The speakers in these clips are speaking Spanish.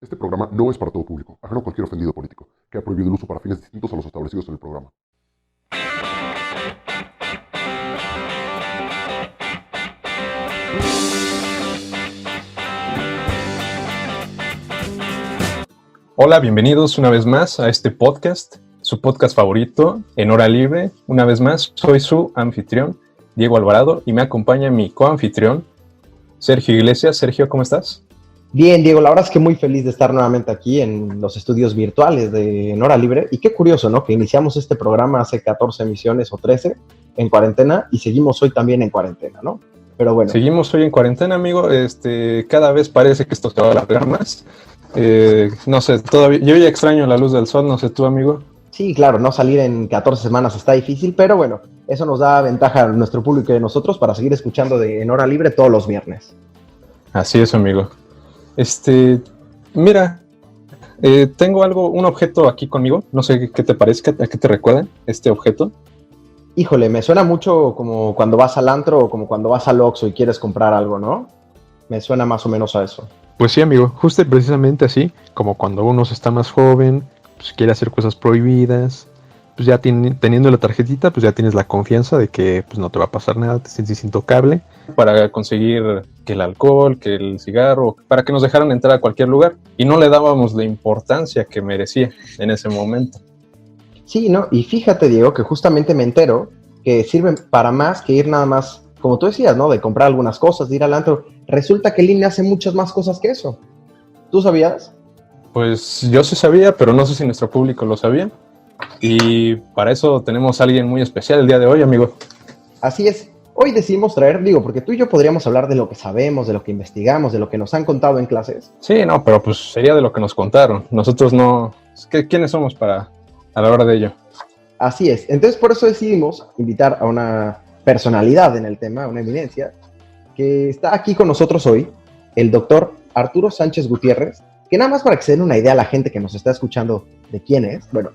Este programa no es para todo público, ajeno a cualquier ofendido político. Queda prohibido el uso para fines distintos a los establecidos en el programa. Hola, bienvenidos una vez más a este podcast, su podcast favorito, en hora libre. Una vez más, soy su anfitrión, Diego Alvarado, y me acompaña mi coanfitrión, Sergio Iglesias. Sergio, ¿cómo estás? Bien, Diego, la verdad es que muy feliz de estar nuevamente aquí en los estudios virtuales de En Hora Libre. Y qué curioso, ¿no? Que iniciamos este programa hace 14 emisiones o 13 en cuarentena y seguimos hoy también en cuarentena, ¿no? Pero bueno. Seguimos hoy en cuarentena, amigo. Cada vez parece que esto se va a alargar más. No sé, todavía yo ya extraño la luz del sol, no sé tú, amigo. Sí, claro, no salir en 14 semanas está difícil, pero bueno, eso nos da ventaja a nuestro público y a nosotros para seguir escuchando de En Hora Libre todos los viernes. Así es, amigo. Mira, tengo un objeto aquí conmigo. No sé qué te parezca, a qué te recuerda este objeto. Híjole, me suena mucho como cuando vas al antro o como cuando vas al Oxxo y quieres comprar algo, ¿no? Me suena más o menos a eso. Pues sí, amigo, justo y precisamente así, como cuando uno está más joven, pues quiere hacer cosas prohibidas, pues ya teniendo la tarjetita, pues ya tienes la confianza de que pues no te va a pasar nada, te sientes intocable. Para conseguir que el alcohol, que el cigarro, para que nos dejaran entrar a cualquier lugar. Y no le dábamos la importancia que merecía en ese momento. Sí, ¿no? Y fíjate, Diego, que justamente me entero que sirven para más que ir nada más, como tú decías, ¿no? De comprar algunas cosas, de ir al antro. Resulta que el INE hace muchas más cosas que eso. ¿Tú sabías? Pues yo sí sabía, pero no sé si nuestro público lo sabía. Y para eso tenemos a alguien muy especial el día de hoy, amigo. Así es. Hoy decidimos traer, digo, porque tú y yo podríamos hablar de lo que sabemos, de lo que investigamos, de lo que nos han contado en clases. Sí, no, pero pues sería de lo que nos contaron. Nosotros no... ¿Quiénes somos a la hora de ello? Así es. Entonces, por eso decidimos invitar a una personalidad en el tema, una eminencia, que está aquí con nosotros hoy, el doctor Arturo Sánchez Gutiérrez, que nada más para que se den una idea a la gente que nos está escuchando de quién es, bueno,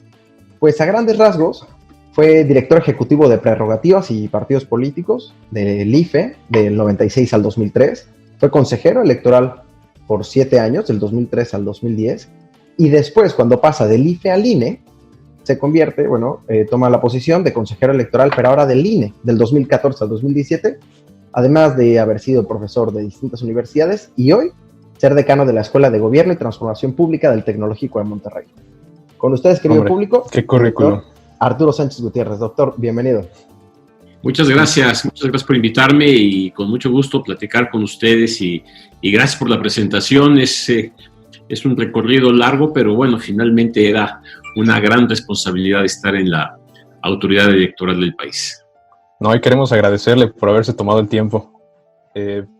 pues a grandes rasgos fue director ejecutivo de prerrogativas y partidos políticos del IFE del 96 al 2003, fue consejero electoral por 7 años, del 2003 al 2010, y después cuando pasa del IFE al INE, se convierte, toma la posición de consejero electoral, pero ahora del INE, del 2014 al 2017, además de haber sido profesor de distintas universidades y hoy ser decano de la Escuela de Gobierno y Transformación Pública del Tecnológico de Monterrey. Con ustedes, querido público, qué currículum. Arturo Sánchez Gutiérrez. Doctor, bienvenido. Muchas gracias por invitarme y con mucho gusto platicar con ustedes y gracias por la presentación. Es un recorrido largo, pero bueno, finalmente era una gran responsabilidad estar en la autoridad electoral del país. No, y queremos agradecerle por haberse tomado el tiempo.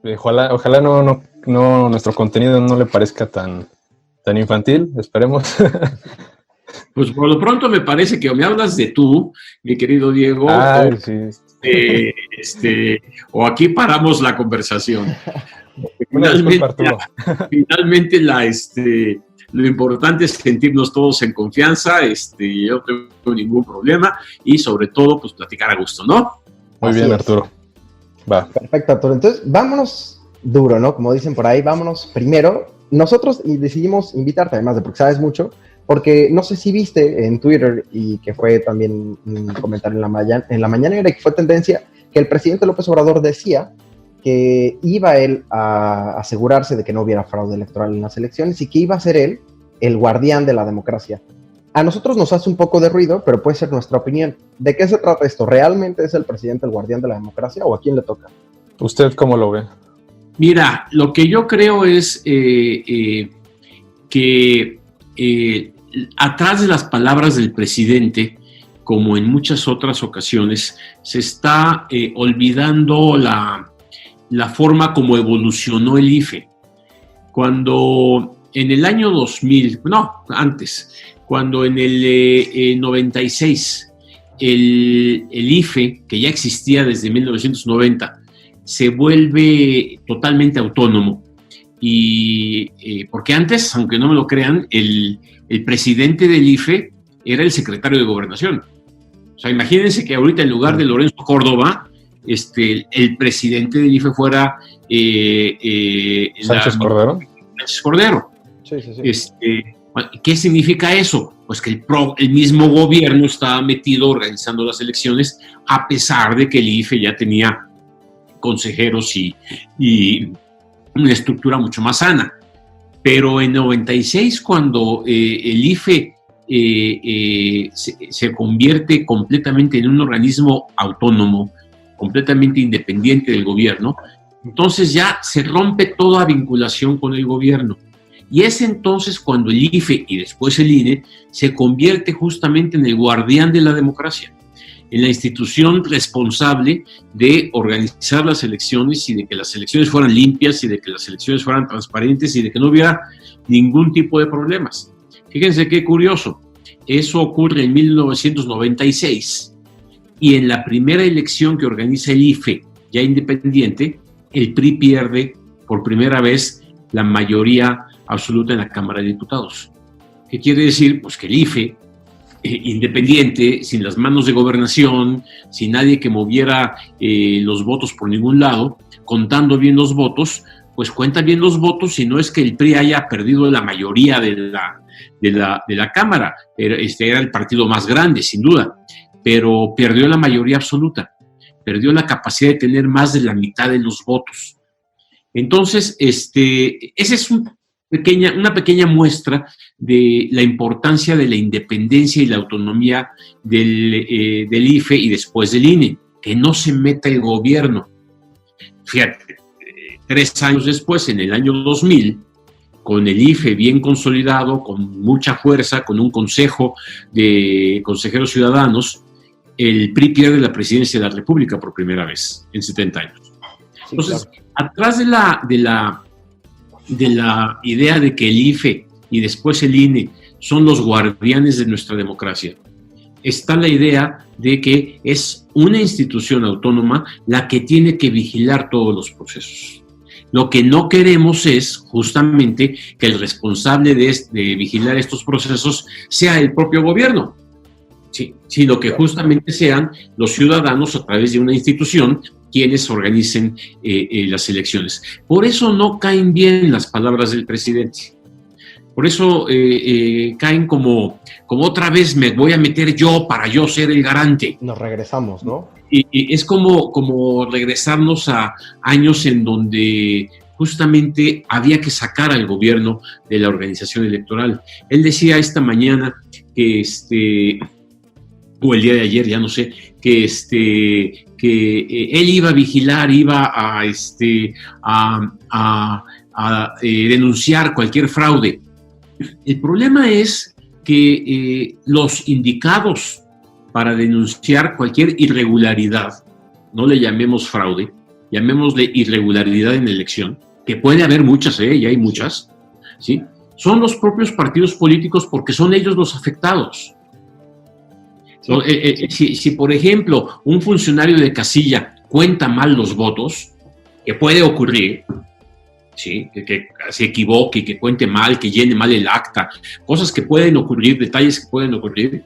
Ojalá no nuestro contenido no le parezca tan infantil, esperemos. Pues por lo pronto me parece que o me hablas de tú, mi querido Diego, o aquí paramos la conversación. Finalmente lo importante es sentirnos todos en confianza, yo no tengo ningún problema y sobre todo pues platicar a gusto, ¿no? Muy bien, Arturo. Va. Perfecto, Arturo. Entonces, vámonos duro, ¿no? Como dicen por ahí, vámonos primero. Nosotros decidimos invitarte, además de porque sabes mucho, porque no sé si viste en Twitter y que fue también un comentario en la mañanera y que fue tendencia, que el presidente López Obrador decía que iba él a asegurarse de que no hubiera fraude electoral en las elecciones y que iba a ser él el guardián de la democracia. A nosotros nos hace un poco de ruido, pero puede ser nuestra opinión. ¿De qué se trata esto? ¿Realmente es el presidente el guardián de la democracia o a quién le toca? ¿Usted cómo lo ve? Mira, lo que yo creo es que atrás de las palabras del presidente, como en muchas otras ocasiones, se está olvidando la forma como evolucionó el IFE. Cuando en el año 2000, no, antes, cuando en el 96 el IFE, que ya existía desde 1990, se vuelve totalmente autónomo. Y porque antes, aunque no me lo crean, el presidente del IFE era el secretario de Gobernación. O sea, imagínense que ahorita en lugar de Lorenzo Córdoba, el presidente del IFE fuera Sánchez Cordero. Sánchez Cordero. Sí, sí, sí. ¿Qué significa eso? Pues que el mismo gobierno estaba metido organizando las elecciones, a pesar de que el IFE ya tenía consejeros y una estructura mucho más sana. Pero en 96, cuando el IFE se convierte completamente en un organismo autónomo, completamente independiente del gobierno, entonces ya se rompe toda vinculación con el gobierno. Y es entonces cuando el IFE y después el INE se convierte justamente en el guardián de la democracia, en la institución responsable de organizar las elecciones y de que las elecciones fueran limpias y de que las elecciones fueran transparentes y de que no hubiera ningún tipo de problemas. Fíjense qué curioso, eso ocurre en 1996 y en la primera elección que organiza el IFE, ya independiente, el PRI pierde por primera vez la mayoría absoluta en la Cámara de Diputados. ¿Qué quiere decir? Pues que el IFE, independiente, sin las manos de gobernación, sin nadie que moviera los votos por ningún lado, contando bien los votos, pues cuenta bien los votos, si no es que el PRI haya perdido la mayoría de la Cámara. Era el partido más grande, sin duda, pero perdió la mayoría absoluta, perdió la capacidad de tener más de la mitad de los votos. Entonces, esa es una pequeña muestra de la importancia de la independencia y la autonomía del IFE y después del INE, que no se meta el gobierno. Fíjate, 3 años después, en el año 2000, con el IFE bien consolidado, con mucha fuerza, con un consejo de consejeros ciudadanos, el PRI pierde la presidencia de la República por primera vez en 70 años. Entonces, atrás de la idea de que el IFE y después el INE son los guardianes de nuestra democracia, está la idea de que es una institución autónoma la que tiene que vigilar todos los procesos. Lo que no queremos es justamente que el responsable de vigilar estos procesos sea el propio gobierno, ¿sí? Sino que justamente sean los ciudadanos a través de una institución quienes organicen las elecciones. Por eso no caen bien las palabras del presidente. Por eso caen como otra vez me voy a meter yo para yo ser el garante. Nos regresamos, ¿no? Y es como regresarnos a años en donde justamente había que sacar al gobierno de la organización electoral. Él decía esta mañana que o el día de ayer, ya no sé, que él iba a vigilar, iba a denunciar cualquier fraude. El problema es que los indicados para denunciar cualquier irregularidad, no le llamemos fraude, llamémosle irregularidad en elección, que puede haber muchas, ya hay muchas, ¿sí? Son los propios partidos políticos porque son ellos los afectados. Si, por ejemplo, un funcionario de casilla cuenta mal los votos, que puede ocurrir, ¿sí? Que se equivoque, que cuente mal, que llene mal el acta, cosas que pueden ocurrir, detalles que pueden ocurrir,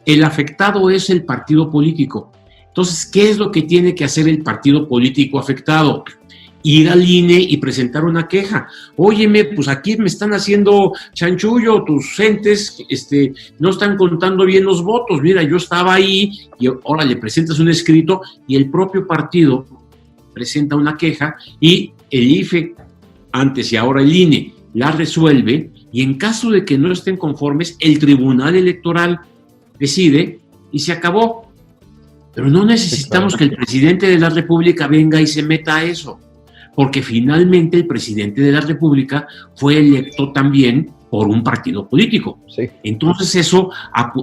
el afectado es el partido político. Entonces, ¿qué es lo que tiene que hacer el partido político afectado? Ir al INE y presentar una queja. Óyeme, pues aquí me están haciendo chanchullo, tus entes no están contando bien los votos. Mira, yo estaba ahí y ahora le presentas un escrito y el propio partido presenta una queja y el IFE, antes y ahora el INE, la resuelve y en caso de que no estén conformes, el Tribunal Electoral decide y se acabó. Pero no necesitamos que el presidente de la República venga y se meta a eso, porque finalmente el presidente de la República fue electo también por un partido político. Sí. Entonces eso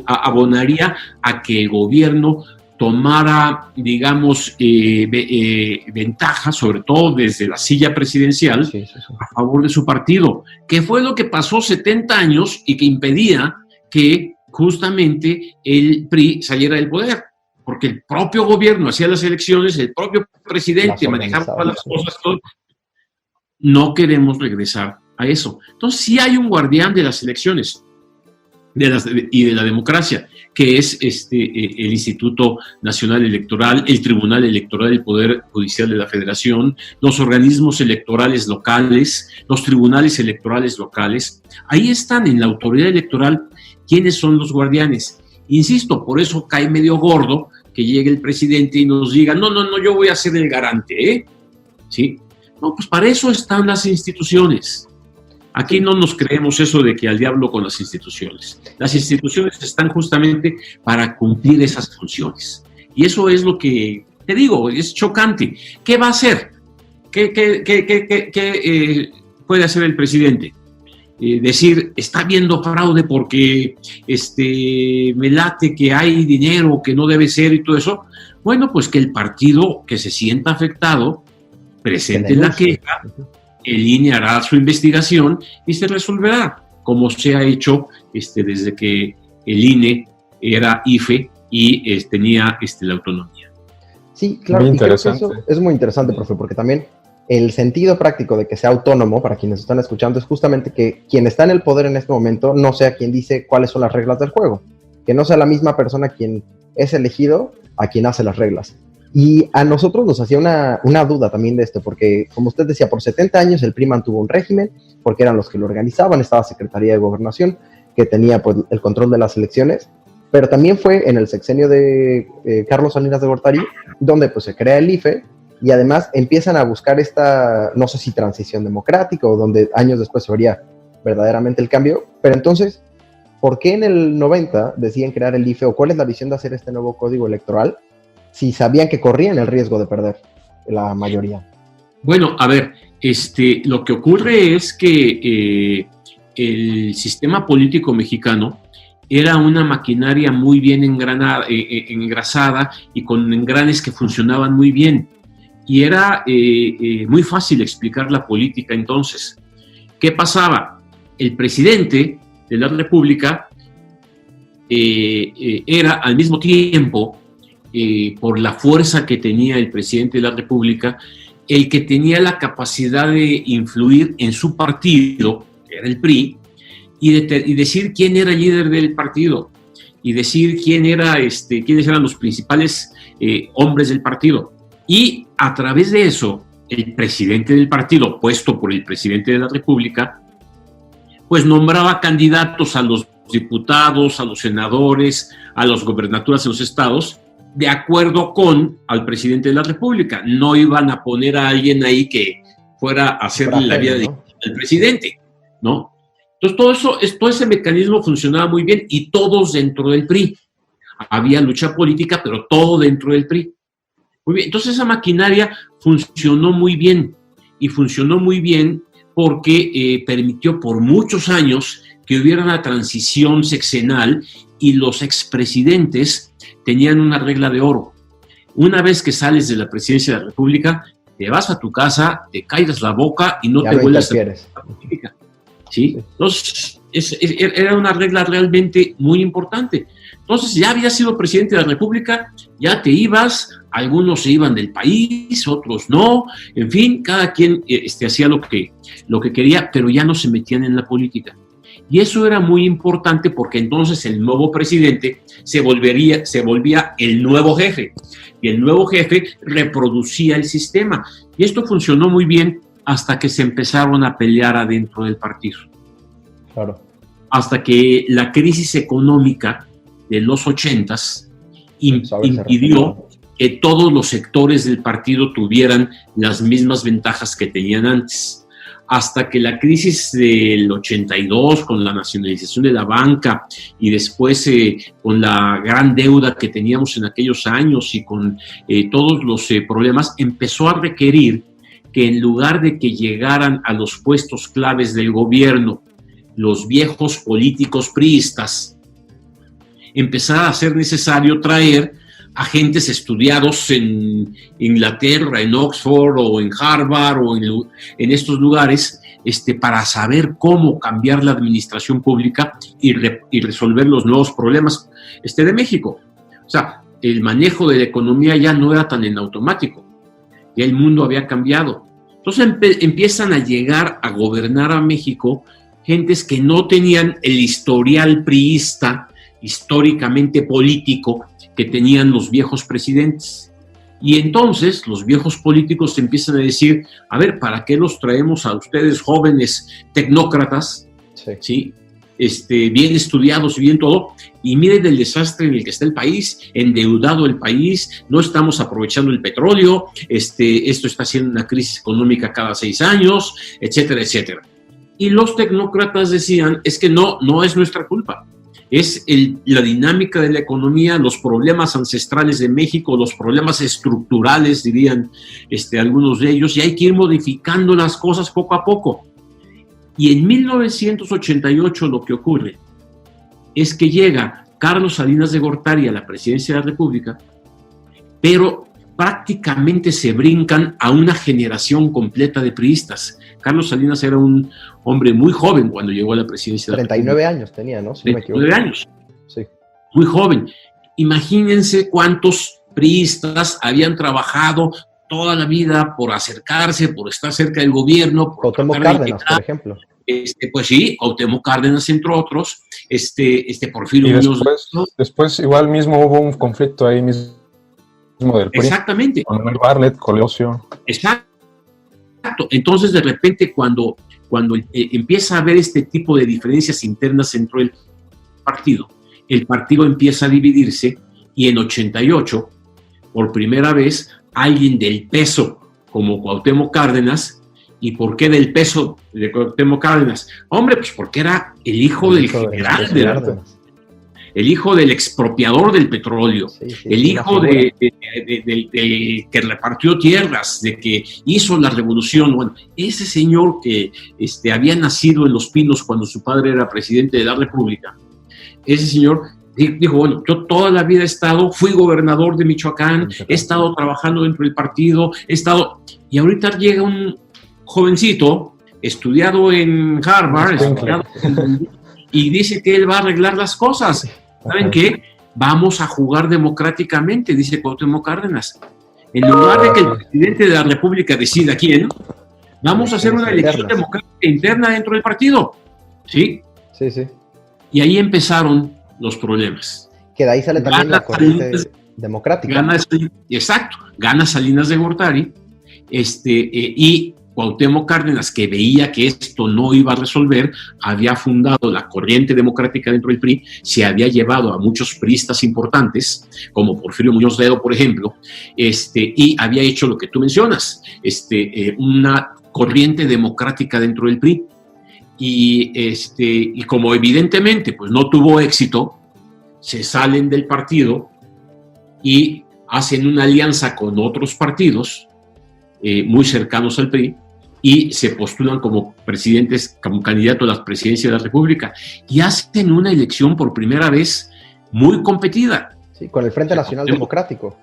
abonaría a que el gobierno tomara, digamos, ventaja, sobre todo desde la silla presidencial, Sí. a favor de su partido, que fue lo que pasó 70 años y que impedía que justamente el PRI saliera del poder, porque el propio gobierno hacía las elecciones, el propio presidente manejaba todas las cosas, todo. No queremos regresar a eso. Entonces sí hay un guardián de las elecciones y de la democracia, que es el Instituto Nacional Electoral, el Tribunal Electoral del Poder Judicial de la Federación, los organismos electorales locales, los tribunales electorales locales. Ahí están en la autoridad electoral quiénes son los guardianes. Insisto, por eso cae medio gordo que llegue el presidente y nos diga, no, yo voy a ser el garante, ¿eh? ¿Sí? No, pues para eso están las instituciones. Aquí no nos creemos eso de que al diablo con las instituciones. Las instituciones están justamente para cumplir esas funciones. Y eso es lo que, te digo, es chocante. ¿Qué va a hacer? ¿Qué puede hacer el presidente? Decir, está habiendo fraude porque me late que hay dinero que no debe ser y todo eso. Bueno, pues que el partido que se sienta afectado presente la queja, el INE hará su investigación y se resolverá, como se ha hecho desde que el INE era IFE y tenía la autonomía. Sí, claro, y creo que eso es muy interesante, profe, porque también el sentido práctico de que sea autónomo, para quienes están escuchando, es justamente que quien está en el poder en este momento no sea quien dice cuáles son las reglas del juego, que no sea la misma persona quien es elegido a quien hace las reglas. Y a nosotros nos hacía una duda también de esto, porque como usted decía, por 70 años el PRI mantuvo un régimen, porque eran los que lo organizaban, estaba Secretaría de Gobernación, que tenía pues el control de las elecciones, pero también fue en el sexenio de Carlos Salinas de Gortari, donde pues se crea el IFE, y además empiezan a buscar esta, no sé si transición democrática, o donde años después se vería verdaderamente el cambio, pero entonces, ¿por qué en el 90 deciden crear el IFE, o cuál es la visión de hacer este nuevo código electoral, si sabían que corrían el riesgo de perder la mayoría? Bueno, a ver, lo que ocurre es que el sistema político mexicano era una maquinaria muy bien engrasada y con engranes que funcionaban muy bien. Y era muy fácil explicar la política entonces. ¿Qué pasaba? El presidente de la República era al mismo tiempo, por la fuerza que tenía el presidente de la República, el que tenía la capacidad de influir en su partido, que era el PRI, y decir quién era el líder del partido, y decir quiénes eran los principales hombres del partido. Y a través de eso, el presidente del partido, puesto por el presidente de la República, pues nombraba candidatos a los diputados, a los senadores, a las gobernaturas en los estados, de acuerdo con al presidente de la República. No iban a poner a alguien ahí que fuera a hacerle la vida al presidente, ¿no? Entonces todo ese mecanismo funcionaba muy bien y todos dentro del PRI. Había lucha política, pero todo dentro del PRI. Muy bien, entonces esa maquinaria funcionó muy bien, y funcionó muy bien porque permitió por muchos años que hubiera una transición sexenal y los expresidentes tenían una regla de oro. Una vez que sales de la presidencia de la República, te vas a tu casa, te callas la boca y no te vuelves a la política. ¿Sí? Entonces, era una regla realmente muy importante. Entonces, ya habías sido presidente de la República, ya te ibas, algunos se iban del país, otros no, en fin, cada quien hacía lo que quería, pero ya no se metían en la política. Y eso era muy importante porque entonces el nuevo presidente se volvía el nuevo jefe, y el nuevo jefe reproducía el sistema. Y esto funcionó muy bien hasta que se empezaron a pelear adentro del partido. Claro. Hasta que la crisis económica de los 80s impidió que todos los sectores del partido tuvieran las mismas ventajas que tenían antes. Hasta que la crisis del 82, con la nacionalización de la banca, y después con la gran deuda que teníamos en aquellos años y con todos los problemas, empezó a requerir que en lugar de que llegaran a los puestos claves del gobierno los viejos políticos priistas, empezara a ser necesario traer agentes estudiados en Inglaterra, en Oxford o en Harvard o en estos lugares, para saber cómo cambiar la administración pública y resolver los nuevos problemas de México. O sea, el manejo de la economía ya no era tan en automático, ya el mundo había cambiado. Entonces empiezan a llegar a gobernar a México gentes que no tenían el historial priista históricamente político que tenían los viejos presidentes. Y entonces los viejos políticos empiezan a decir, a ver, ¿para qué los traemos a ustedes jóvenes tecnócratas? ¿Sí? Bien estudiados y bien todo, y miren el desastre en el que está el país, endeudado el país, no estamos aprovechando el petróleo, esto está haciendo una crisis económica cada 6 años, etcétera, etcétera. Y los tecnócratas decían, es que no es nuestra culpa, es la dinámica de la economía, los problemas ancestrales de México, los problemas estructurales, dirían algunos de ellos, y hay que ir modificando las cosas poco a poco. Y en 1988 lo que ocurre es que llega Carlos Salinas de Gortari a la presidencia de la República, pero prácticamente se brincan a una generación completa de priistas. Carlos Salinas era un hombre muy joven cuando llegó a la presidencia de la República. 39 años tenía, ¿no? Si 39 años. Sí. Muy joven. Imagínense cuántos priistas habían trabajado toda la vida por acercarse, por estar cerca del gobierno. Cuauhtémoc Cárdenas, por ejemplo. Pues sí, Cuauhtémoc Cárdenas, entre otros, Porfirio y Muñoz. Después igual mismo hubo un conflicto ahí mismo del PRI. Exactamente. Con Manuel Bartlett, Colosio. Exacto. Entonces, de repente, cuando empieza a haber este tipo de diferencias internas dentro del partido, el partido empieza a dividirse y en 88, por primera vez, alguien del peso como Cuauhtémoc Cárdenas. ¿Y por qué del peso de Cuauhtémoc Cárdenas? Hombre, pues porque era el hijo del general, el hijo del expropiador del petróleo, el hijo del que repartió tierras, de que hizo la revolución. Bueno, ese señor que había nacido en Los Pinos cuando su padre era presidente de la República, ese señor dijo, bueno, yo toda la vida fui gobernador de Michoacán, he estado trabajando dentro del partido, y ahorita llega un jovencito, estudiado en Harvard, y dice que él va a arreglar las cosas. ¿Saben qué? Vamos a jugar democráticamente, dice Cuauhtémoc Cárdenas. En lugar de que el presidente de la República decida quién, vamos a hacer una elección democrática interna dentro del partido. ¿Sí? Sí, sí. Y ahí empezaron los problemas. Que de ahí sale también la corriente democrática. Gana Salinas de Gortari, y Cuauhtémoc Cárdenas, que veía que esto no iba a resolver, había fundado la corriente democrática dentro del PRI, se había llevado a muchos priistas importantes, como Porfirio Muñoz Ledo, por ejemplo, y había hecho lo que tú mencionas, una corriente democrática dentro del PRI. Y como evidentemente pues no tuvo éxito, se salen del partido y hacen una alianza con otros partidos muy cercanos al PRI, y se postulan como candidatos a la presidencia de la República, y hacen una elección por primera vez muy competida. Sí, con el Frente Nacional Democrático.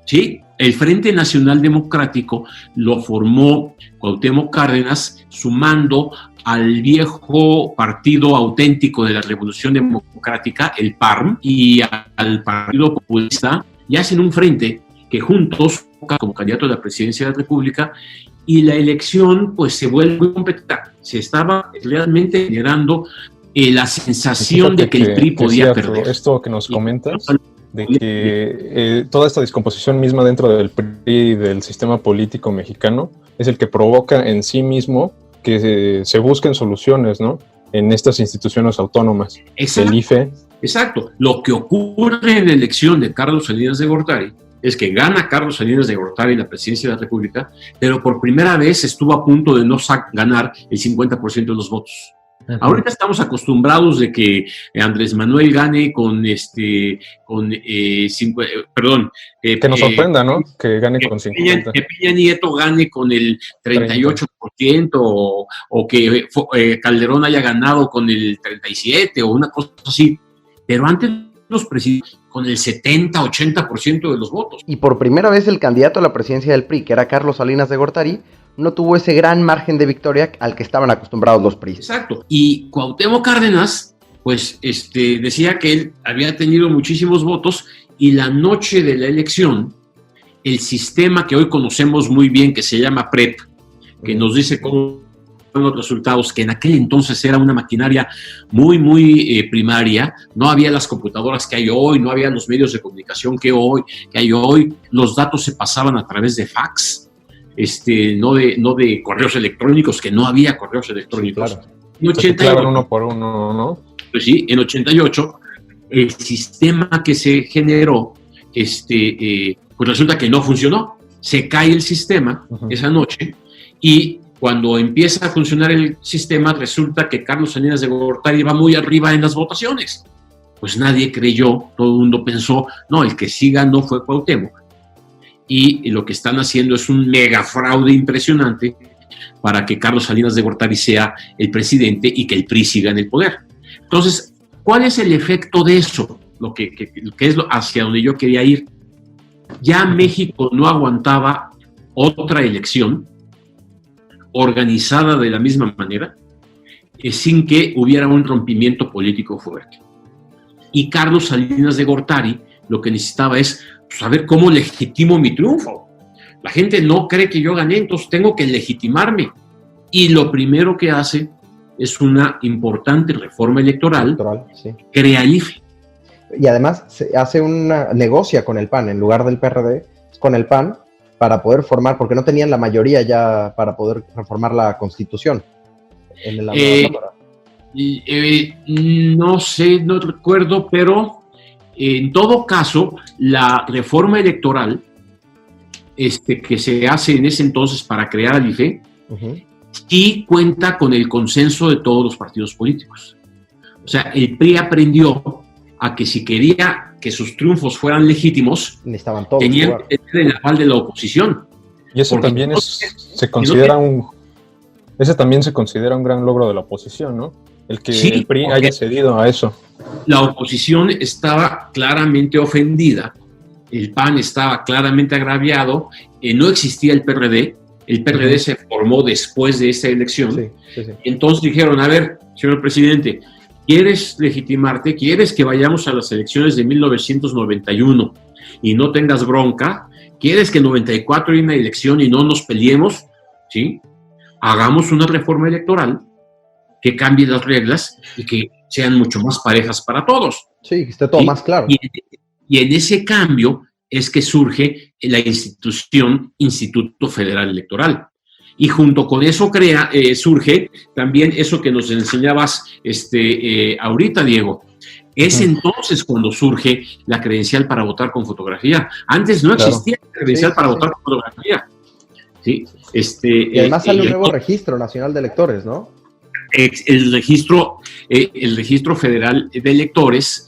Sí, el Frente Nacional Democrático lo formó Cuauhtémoc Cárdenas, sumando al viejo partido auténtico de la Revolución Democrática, el PARM, y al Partido Populista, y hacen un frente que juntos, como candidato a la presidencia de la República, y la elección pues se vuelve muy competitiva. Se estaba realmente generando la sensación de que el PRI podía perder. Esto que nos comentas, de que toda esta descomposición misma dentro del PRI y del sistema político mexicano es el que provoca en sí mismo que se busquen soluciones, ¿no?, en estas instituciones autónomas. Exacto, el IFE. Exacto. Lo que ocurre en la elección de Carlos Salinas de Gortari es que gana Carlos Salinas de Gortari la presidencia de la República, pero por primera vez estuvo a punto de no ganar el 50% de los votos. Uh-huh. Ahorita estamos acostumbrados de que Andrés Manuel gane que nos sorprenda, ¿no? Que gane con 50%. Que Peña Nieto gane con el 38%, o que Calderón haya ganado con el 37%, o una cosa así. Pero antes los presidentes con el 70-80% de los votos. Y por primera vez el candidato a la presidencia del PRI, que era Carlos Salinas de Gortari, no tuvo ese gran margen de victoria al que estaban acostumbrados los PRI. Exacto. Y Cuauhtémoc Cárdenas, pues, decía que él había tenido muchísimos votos, y la noche de la elección, el sistema que hoy conocemos muy bien, que se llama PREP, que nos dice cómo los resultados, que en aquel entonces era una maquinaria muy, muy primaria, no había las computadoras que hay hoy, no había los medios de comunicación que hay hoy, los datos se pasaban a través de fax, no de correos electrónicos, que no había correos electrónicos. Claro. En 88, uno por uno, ¿no? pues sí, en 88, el sistema que se generó, pues resulta que no funcionó. Se cae el sistema esa noche y cuando empieza a funcionar el sistema resulta que Carlos Salinas de Gortari va muy arriba en las votaciones. Pues nadie creyó, todo el mundo pensó, no, el que sí ganó fue Cuauhtémoc. Y lo que están haciendo es un mega fraude impresionante para que Carlos Salinas de Gortari sea el presidente y que el PRI siga en el poder. Entonces, ¿cuál es el efecto de eso? Lo que es hacia donde yo quería ir. Ya México no aguantaba otra elección organizada de la misma manera, sin que hubiera un rompimiento político fuerte. Y Carlos Salinas de Gortari lo que necesitaba es saber cómo legitimo mi triunfo. La gente no cree que yo gané, entonces tengo que legitimarme. Y lo primero que hace es una importante reforma electoral, Sí. crea el IFE. Y además se hace negocia con el PAN, en lugar del PRD, con el PAN, para poder formar, porque no tenían la mayoría ya para poder reformar la Constitución. En la Cámara. No sé, no recuerdo, pero en todo caso, la reforma electoral que se hace en ese entonces para crear el IFE, sí cuenta con el consenso de todos los partidos políticos. O sea, el PRI aprendió a que si quería que sus triunfos fueran legítimos, necesitaban todos tenían que tener el aval de la oposición. Y eso también ese también se considera un gran logro de la oposición, ¿no? El que sí, el PRI haya cedido a eso. La oposición estaba claramente ofendida, el PAN estaba claramente agraviado, no existía el PRD se formó después de esa elección, sí. Entonces dijeron, a ver, señor presidente, ¿quieres legitimarte? ¿Quieres que vayamos a las elecciones de 1991 y no tengas bronca? ¿Quieres que en 94 haya una elección y no nos peleemos? ¿Sí? Hagamos una reforma electoral que cambie las reglas y que sean mucho más parejas para todos. Sí, que esté todo más claro. Y en ese cambio es que surge la Instituto Federal Electoral. Y junto con eso surge también eso que nos enseñabas ahorita, Diego. Es entonces cuando surge la credencial para votar con fotografía. Antes no existía la credencial para votar con fotografía. ¿Sí? Y además sale un nuevo registro nacional de electores, ¿no? El registro federal de electores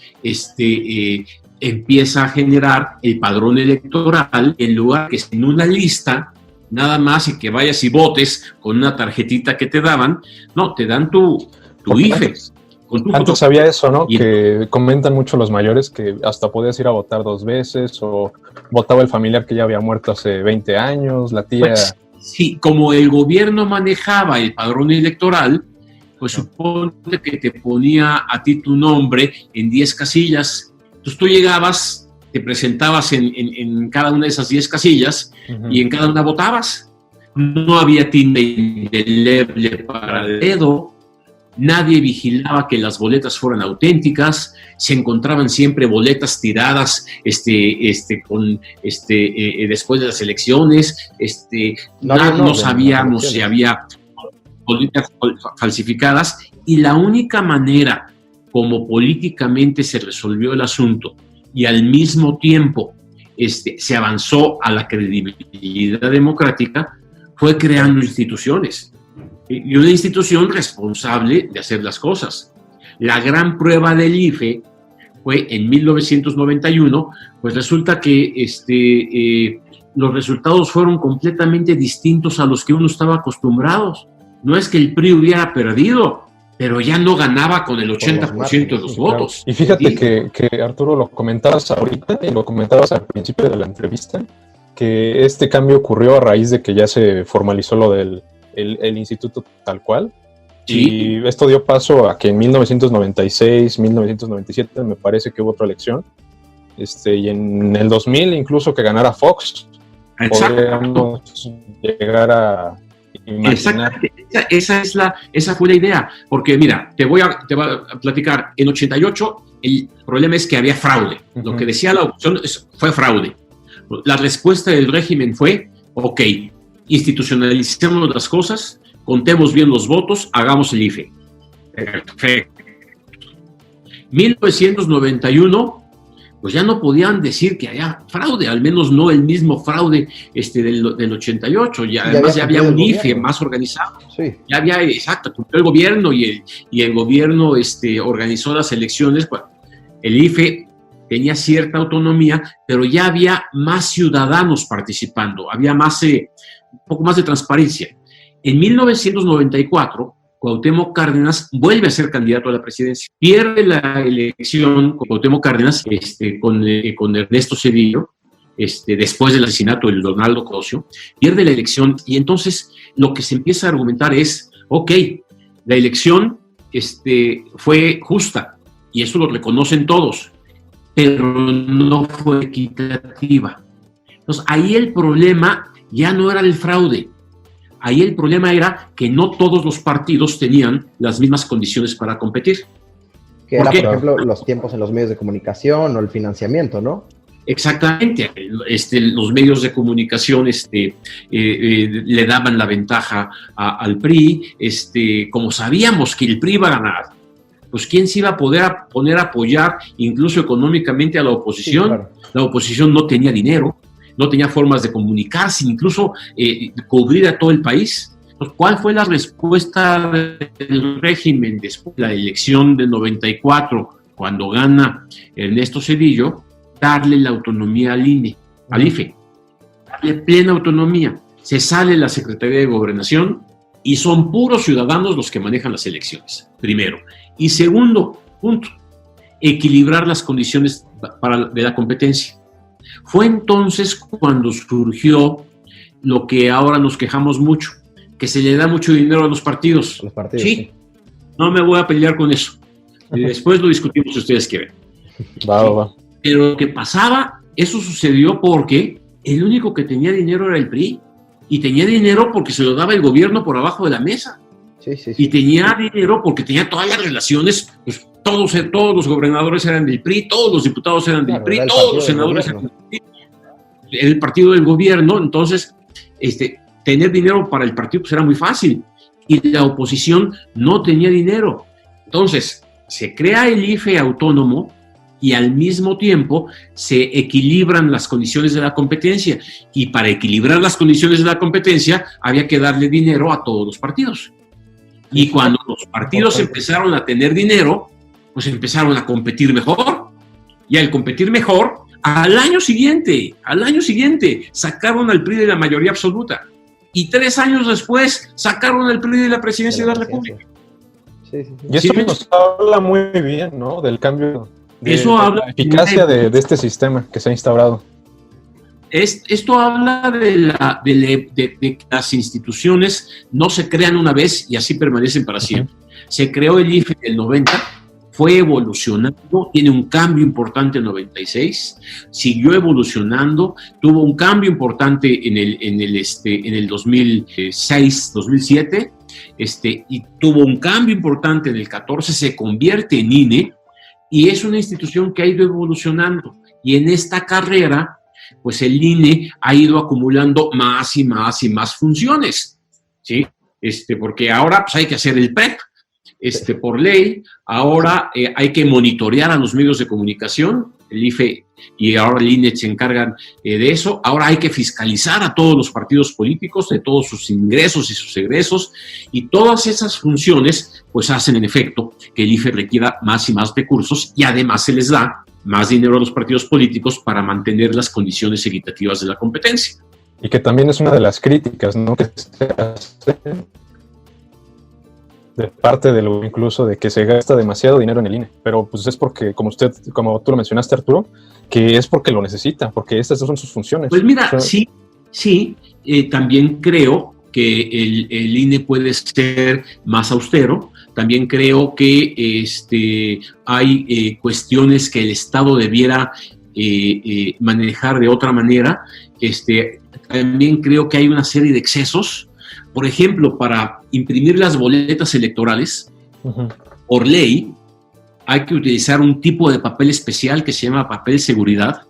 empieza a generar el padrón electoral en lugar que en una lista nada más y que vayas y votes con una tarjetita que te daban, no, te dan tu IFE. Antes había eso, ¿no? Que comentan mucho los mayores que hasta podías ir a votar 2 veces o votaba el familiar que ya había muerto hace 20 años, la tía... Pues, sí, como el gobierno manejaba el padrón electoral, pues suponte que te ponía a ti tu nombre en 10 casillas. Entonces tú llegabas, te presentabas en cada una de esas 10 casillas y en cada una votabas. No había tinta indeleble para el dedo, nadie vigilaba que las boletas fueran auténticas, se encontraban siempre boletas tiradas después de las elecciones, no sabíamos si había boletas falsificadas, y la única manera como políticamente se resolvió el asunto y al mismo tiempo se avanzó a la credibilidad democrática fue creando instituciones. Y una institución responsable de hacer las cosas. La gran prueba del IFE fue en 1991, pues resulta que los resultados fueron completamente distintos a los que uno estaba acostumbrado. No es que el PRI hubiera perdido, pero ya no ganaba con el 80% de los votos. Y fíjate que Arturo, lo comentabas ahorita y lo comentabas al principio de la entrevista, que este cambio ocurrió a raíz de que ya se formalizó lo del el instituto tal cual. Sí. Y esto dio paso a que en 1996, 1997 me parece que hubo otra elección. Y en el 2000 incluso que ganara Fox. Exacto. Podríamos llegar a imaginar. Exactamente, esa fue la idea, porque mira, te voy a platicar, en 88 el problema es que había fraude, lo que decía la oposición fue fraude. La respuesta del régimen fue, ok, institucionalicemos las cosas, contemos bien los votos, hagamos el IFE. Perfecto. 1991, pues ya no podían decir que haya fraude, al menos no el mismo fraude del 88, y además ya había un IFE más organizado. Sí. Ya había, exacto, cumplió el gobierno y el gobierno organizó las elecciones. Bueno, el IFE tenía cierta autonomía, pero ya había más ciudadanos participando, había un poco más de transparencia. En 1994, Cuauhtémoc Cárdenas vuelve a ser candidato a la presidencia. Pierde la elección con Cuauhtémoc Cárdenas con Ernesto Zedillo, después del asesinato de Donaldo Colosio. Pierde la elección y entonces lo que se empieza a argumentar es, ok, la elección fue justa y eso lo reconocen todos, pero no fue equitativa. Entonces ahí el problema ya no era el fraude. Ahí el problema era que no todos los partidos tenían las mismas condiciones para competir. Que era, por ejemplo, los tiempos en los medios de comunicación o el financiamiento, ¿no? Exactamente. Los medios de comunicación le daban la ventaja al PRI. Como sabíamos que el PRI iba a ganar, pues ¿quién se iba a poner a apoyar incluso económicamente a la oposición? Sí, claro. La oposición no tenía dinero, no tenía formas de comunicarse, incluso cubrir a todo el país. Entonces, ¿cuál fue la respuesta del régimen después de la elección del 94, cuando gana Ernesto Zedillo? Darle la autonomía al IFE, darle plena autonomía. Se sale la Secretaría de Gobernación y son puros ciudadanos los que manejan las elecciones, primero. Y segundo punto, equilibrar las condiciones de la competencia. Fue entonces cuando surgió lo que ahora nos quejamos mucho, que se le da mucho dinero a los partidos. Sí, no me voy a pelear con eso. Y después lo discutimos si ustedes quieren. Va. Pero lo que pasaba, eso sucedió porque el único que tenía dinero era el PRI. Y tenía dinero porque se lo daba el gobierno por abajo de la mesa. Sí. Y tenía dinero porque tenía todas las relaciones, pues todos los gobernadores eran del PRI, todos los diputados eran del PRI, todos los senadores eran del PRI. El partido del gobierno, entonces, tener dinero para el partido pues era muy fácil. Y la oposición no tenía dinero. Entonces, se crea el IFE autónomo y al mismo tiempo se equilibran las condiciones de la competencia. Y para equilibrar las condiciones de la competencia había que darle dinero a todos los partidos. Y cuando los partidos empezaron a tener dinero, pues empezaron a competir mejor. Y al competir mejor, al año siguiente, sacaron al PRI de la mayoría absoluta. Y 3 años después, sacaron al PRI de la presidencia de la República. Sí. Y esto nos habla muy bien, ¿no? Del cambio. Eso habla de la eficacia de este sistema que se ha instaurado. Esto habla de que las instituciones no se crean una vez y así permanecen para siempre. Se creó el IFE en el 90, fue evolucionando, tiene un cambio importante en el 96, siguió evolucionando, tuvo un cambio importante en el 2006, 2007, y tuvo un cambio importante en el 14, se convierte en INE, y es una institución que ha ido evolucionando. Y en esta carrera, pues el INE ha ido acumulando más y más y más funciones, ¿sí? Porque ahora pues, hay que hacer el PREP, por ley. Ahora hay que monitorear a los medios de comunicación, el IFE y ahora el INE se encargan de eso. Ahora hay que fiscalizar a todos los partidos políticos, de todos sus ingresos y sus egresos, y todas esas funciones pues hacen en efecto que el IFE requiera más y más recursos y además se les da más dinero a los partidos políticos para mantener las condiciones equitativas de la competencia. Y que también es una de las críticas, ¿no?, que se hacen de parte de lo incluso de que se gasta demasiado dinero en el INE, pero pues es porque, como tú lo mencionaste, Arturo, que es porque lo necesita, porque estas son sus funciones. Pues mira, sí, también creo que el INE puede ser más austero, también creo que hay cuestiones que el Estado debiera manejar de otra manera, también creo que hay una serie de excesos, Por ejemplo, para imprimir las boletas electorales, por ley, hay que utilizar un tipo de papel especial que se llama papel seguridad,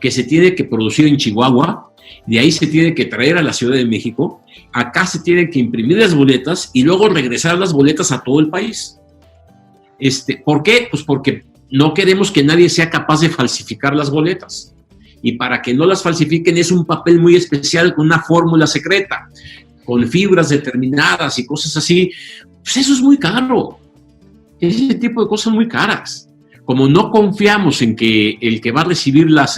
que se tiene que producir en Chihuahua, de ahí se tiene que traer a la Ciudad de México, acá se tienen que imprimir las boletas y luego regresar las boletas a todo el país. ¿Por qué? Pues porque no queremos que nadie sea capaz de falsificar las boletas. Y para que no las falsifiquen es un papel muy especial con una fórmula secreta, con fibras determinadas y cosas así. Pues eso es muy caro. Ese tipo de cosas muy caras. Como no confiamos en que el que va a recibir los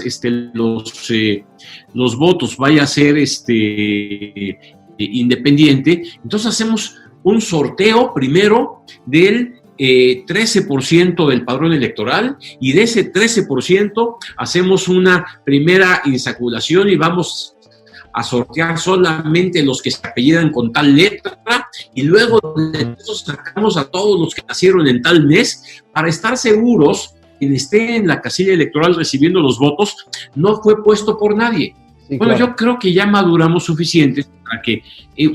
votos vaya a ser independiente, entonces hacemos un sorteo primero del 13% del padrón electoral, y de ese 13% hacemos una primera insaculación y vamos a sortear solamente los que se apellidan con tal letra, y luego de eso sacamos a todos los que nacieron en tal mes para estar seguros que quien esté en la casilla electoral recibiendo los votos no fue puesto por nadie. Sí, bueno, claro. yo creo que ya maduramos suficiente para que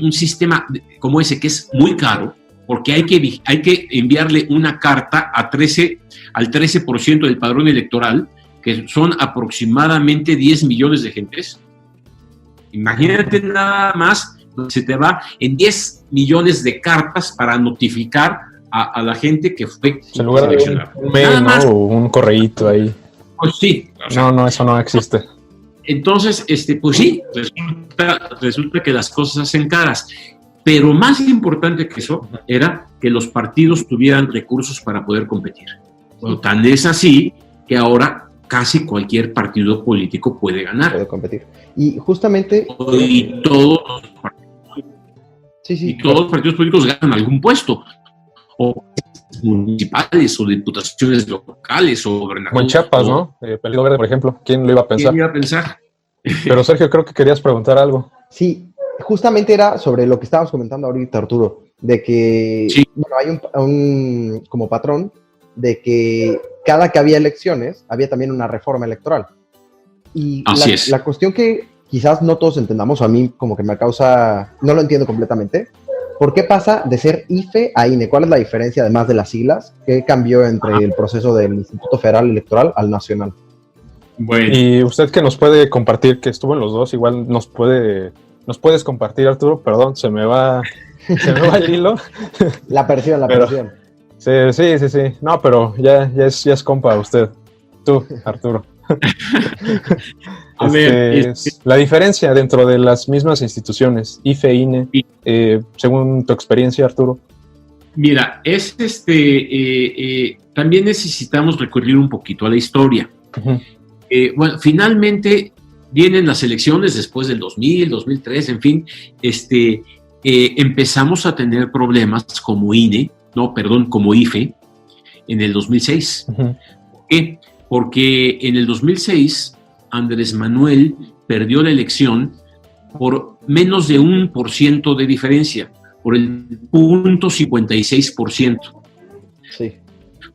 un sistema como ese, que es muy caro, porque hay que enviarle una carta al 13% del padrón electoral, que son aproximadamente 10 millones de gentes. Imagínate nada más, se te va en 10 millones de cartas para notificar a la gente que fue En lugar de seleccionada. un mail, Nada más. ¿no? O un correíto ahí. Pues sí. O sea, No, eso no existe. entonces, pues sí, resulta que las cosas se hacen caras. Pero más importante que eso era que los partidos tuvieran recursos para poder competir. Bueno, tan es así que ahora casi cualquier partido político puede ganar. Puede competir. Y justamente... Y todos Sí, los partidos políticos ganan algún puesto, o municipales, o diputaciones locales, o Como en gobernadores. Chiapas, ¿no? Partido Verde, por ejemplo. ¿Quién lo iba a pensar? ¿Quién iba a pensar? Pero Sergio, creo que querías preguntar algo. Sí, justamente era sobre lo que estábamos comentando ahorita, Arturo, de que Sí. bueno, hay un como patrón de que cada que había elecciones había también una reforma electoral. Y Así es. la cuestión que quizás no todos entendamos, o a mí como que me causa, no lo entiendo completamente, ¿por qué pasa de ser IFE a INE? ¿Cuál es la diferencia además de las siglas? ¿Qué cambió entre el proceso del Instituto Federal Electoral al nacional? Bueno, Y usted que nos puede compartir, que estuvo en los dos, igual nos puedes compartir, Arturo. Perdón, se me va el hilo. La persión. Sí. No, pero ya es compa usted. Tú, Arturo. A ver, la diferencia dentro de las mismas instituciones, IFE, INE, según tu experiencia, Arturo. mira, también necesitamos recurrir un poquito a la historia. Uh-huh. Bueno, finalmente vienen las elecciones después del 2000, 2003, en fin, empezamos a tener problemas como como IFE en el 2006. Uh-huh. ¿Por qué? Porque en el 2006 Andrés Manuel perdió la elección por menos de 1% de diferencia, por el 0.56%. Sí.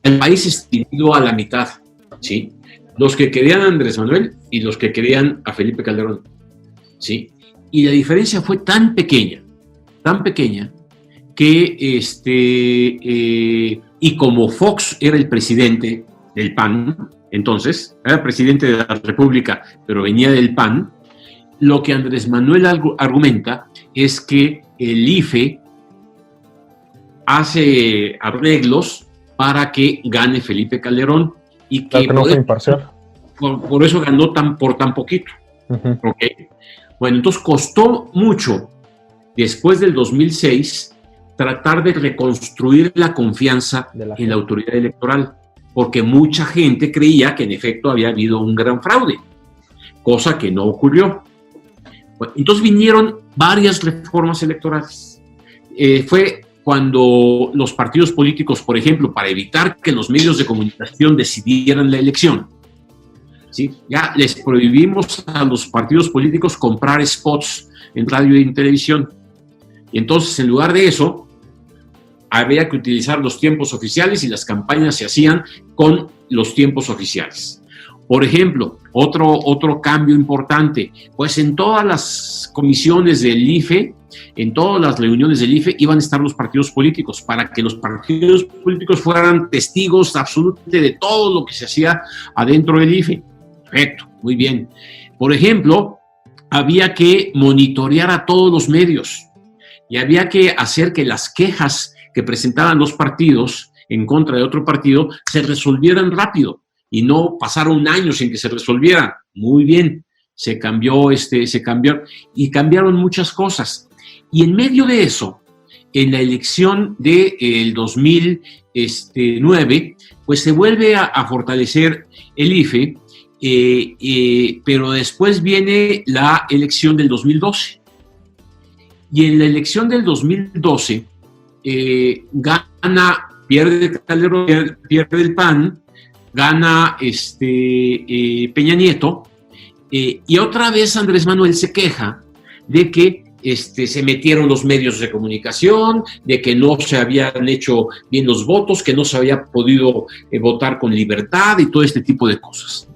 El país es dividido a la mitad, ¿sí? Los que querían a Andrés Manuel y los que querían a Felipe Calderón, ¿sí? Y la diferencia fue tan pequeña, que y como Fox era el presidente del PAN, entonces, era presidente de la República, pero venía del PAN, lo que Andrés Manuel argumenta es que el IFE hace arreglos para que gane Felipe Calderón, y que no fue imparcial. Por eso ganó por tan poquito. Uh-huh. ¿Okay? Bueno, entonces costó mucho, después del 2006, tratar de reconstruir la confianza en la autoridad electoral, porque mucha gente creía que en efecto había habido un gran fraude, cosa que no ocurrió. Bueno, entonces vinieron varias reformas electorales. Fue cuando los partidos políticos, por ejemplo, para evitar que los medios de comunicación decidieran la elección, ¿sí? Ya les prohibimos a los partidos políticos comprar spots en radio y en televisión. Y entonces, en lugar de eso, había que utilizar los tiempos oficiales, y las campañas se hacían con los tiempos oficiales. Por ejemplo, otro cambio importante, pues en todas las comisiones del IFE en todas las reuniones del IFE iban a estar los partidos políticos, para que los partidos políticos fueran testigos absolutamente de todo lo que se hacía adentro del IFE. Perfecto, muy bien. Por ejemplo, había que monitorear a todos los medios y había que hacer que las quejas que presentaban los partidos en contra de otro partido se resolvieran rápido y no pasara un año sin que se resolvieran. Muy bien, se cambió y cambiaron muchas cosas. Y en medio de eso, en la elección del 2009, pues se vuelve a fortalecer el IFE, pero después viene la elección del 2012. Y en la elección del 2012 pierde Calderón, pierde el PAN, gana Peña Nieto, y otra vez Andrés Manuel se queja de que se metieron los medios de comunicación, de que no se habían hecho bien los votos, que no se había podido votar con libertad y todo este tipo de cosas.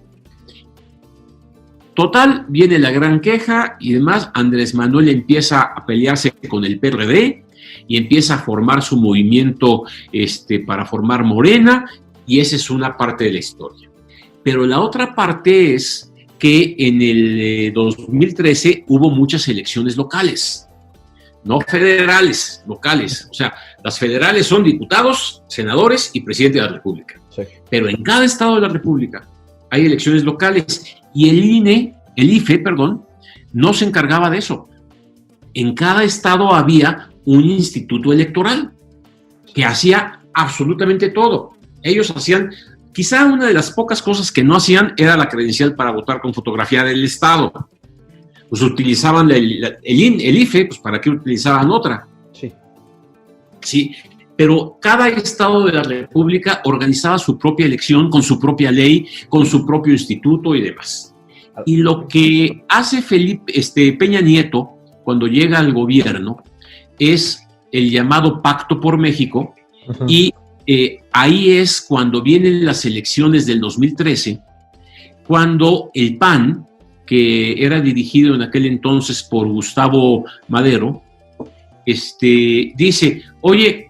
Total, viene la gran queja y demás. Andrés Manuel empieza a pelearse con el PRD y empieza a formar su movimiento para formar Morena, y esa es una parte de la historia. Pero la otra parte es que en el 2013 hubo muchas elecciones locales, no federales, locales. O sea, las federales son diputados, senadores y presidente de la República. Sí. Pero en cada estado de la República hay elecciones locales y el IFE, no se encargaba de eso. En cada estado había un instituto electoral que hacía absolutamente todo. Ellos hacían, quizá una de las pocas cosas que no hacían era la credencial para votar con fotografía del estado. Pues utilizaban el IFE, pues ¿para qué utilizaban otra? Sí. Sí, pero cada estado de la República organizaba su propia elección con su propia ley, con su propio instituto y demás. Y lo que hace Peña Nieto cuando llega al gobierno es el llamado Pacto por México. Uh-huh. Y ahí es cuando vienen las elecciones del 2013, cuando el PAN, que era dirigido en aquel entonces por Gustavo Madero, dice, oye,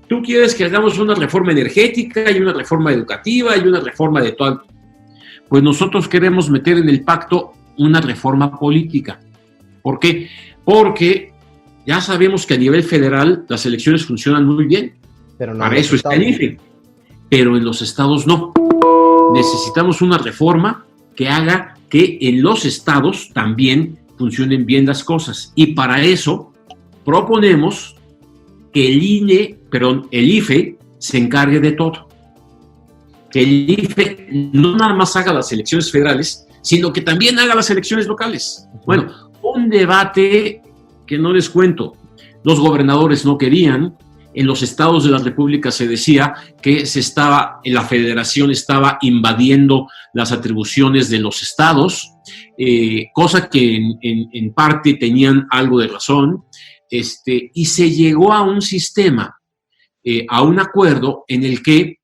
tú quieres que hagamos una reforma energética y una reforma educativa y una reforma de todo. Pues nosotros queremos meter en el pacto una reforma política. ¿Por qué? Porque ya sabemos que a nivel federal las elecciones funcionan muy bien. Pero no para eso está el IFE. Pero en los estados no. Necesitamos una reforma que haga que en los estados también funcionen bien las cosas. Y para eso proponemos que el IFE se encargue de todo. Que el IFE no nada más haga las elecciones federales, sino que también haga las elecciones locales. Bueno, un debate que no les cuento. Los gobernadores no querían. En los estados de la República se decía que la federación estaba invadiendo las atribuciones de los estados, cosa que en parte tenían algo de razón, y se llegó a un sistema, a un acuerdo en el que,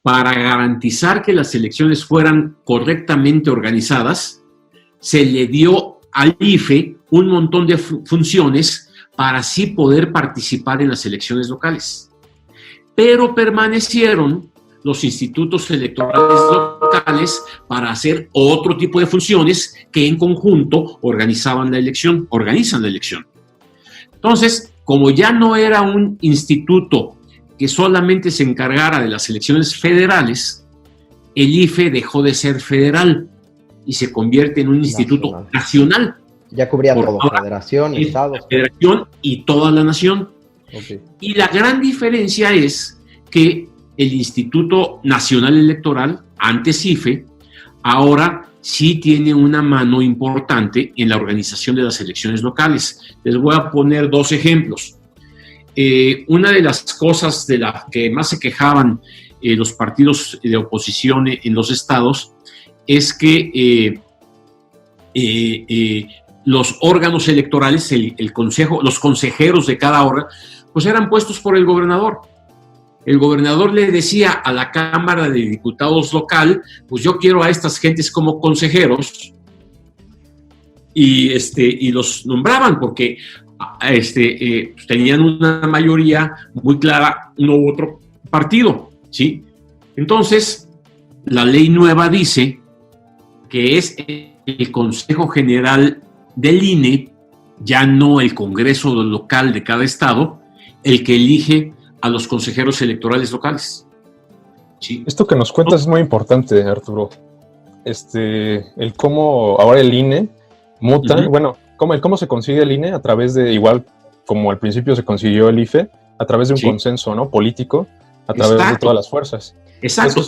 para garantizar que las elecciones fueran correctamente organizadas, se le dio al IFE un montón de funciones para así poder participar en las elecciones locales. Pero permanecieron los institutos electorales locales para hacer otro tipo de funciones que en conjunto organizan la elección. Entonces, como ya no era un instituto que solamente se encargara de las elecciones federales, el IFE dejó de ser federal y se convierte en un instituto nacional. Ya cubría todo, federación, estados. Federación y toda la nación. Okay. Y la gran diferencia es que el Instituto Nacional Electoral, antes IFE, ahora sí tiene una mano importante en la organización de las elecciones locales. Les voy a poner dos ejemplos. Una de las cosas de las que más se quejaban los partidos de oposición en los estados es que los órganos electorales, el consejo, los consejeros de cada órgano, pues eran puestos por el gobernador. El gobernador le decía a la Cámara de Diputados local, pues yo quiero a estas gentes como consejeros, y los nombraban porque pues tenían una mayoría muy clara, uno u otro partido, ¿sí? Entonces, la ley nueva dice que es el Consejo General del INE, ya no el Congreso local de cada estado, el que elige a los consejeros electorales locales. ¿Sí? Esto que nos cuentas es muy importante, Arturo. El cómo ahora el INE muta, bueno, cómo se consigue el INE a través de, igual como al principio se consiguió el IFE, a través de un consenso, ¿no? Político, a través de todas las fuerzas. Exacto,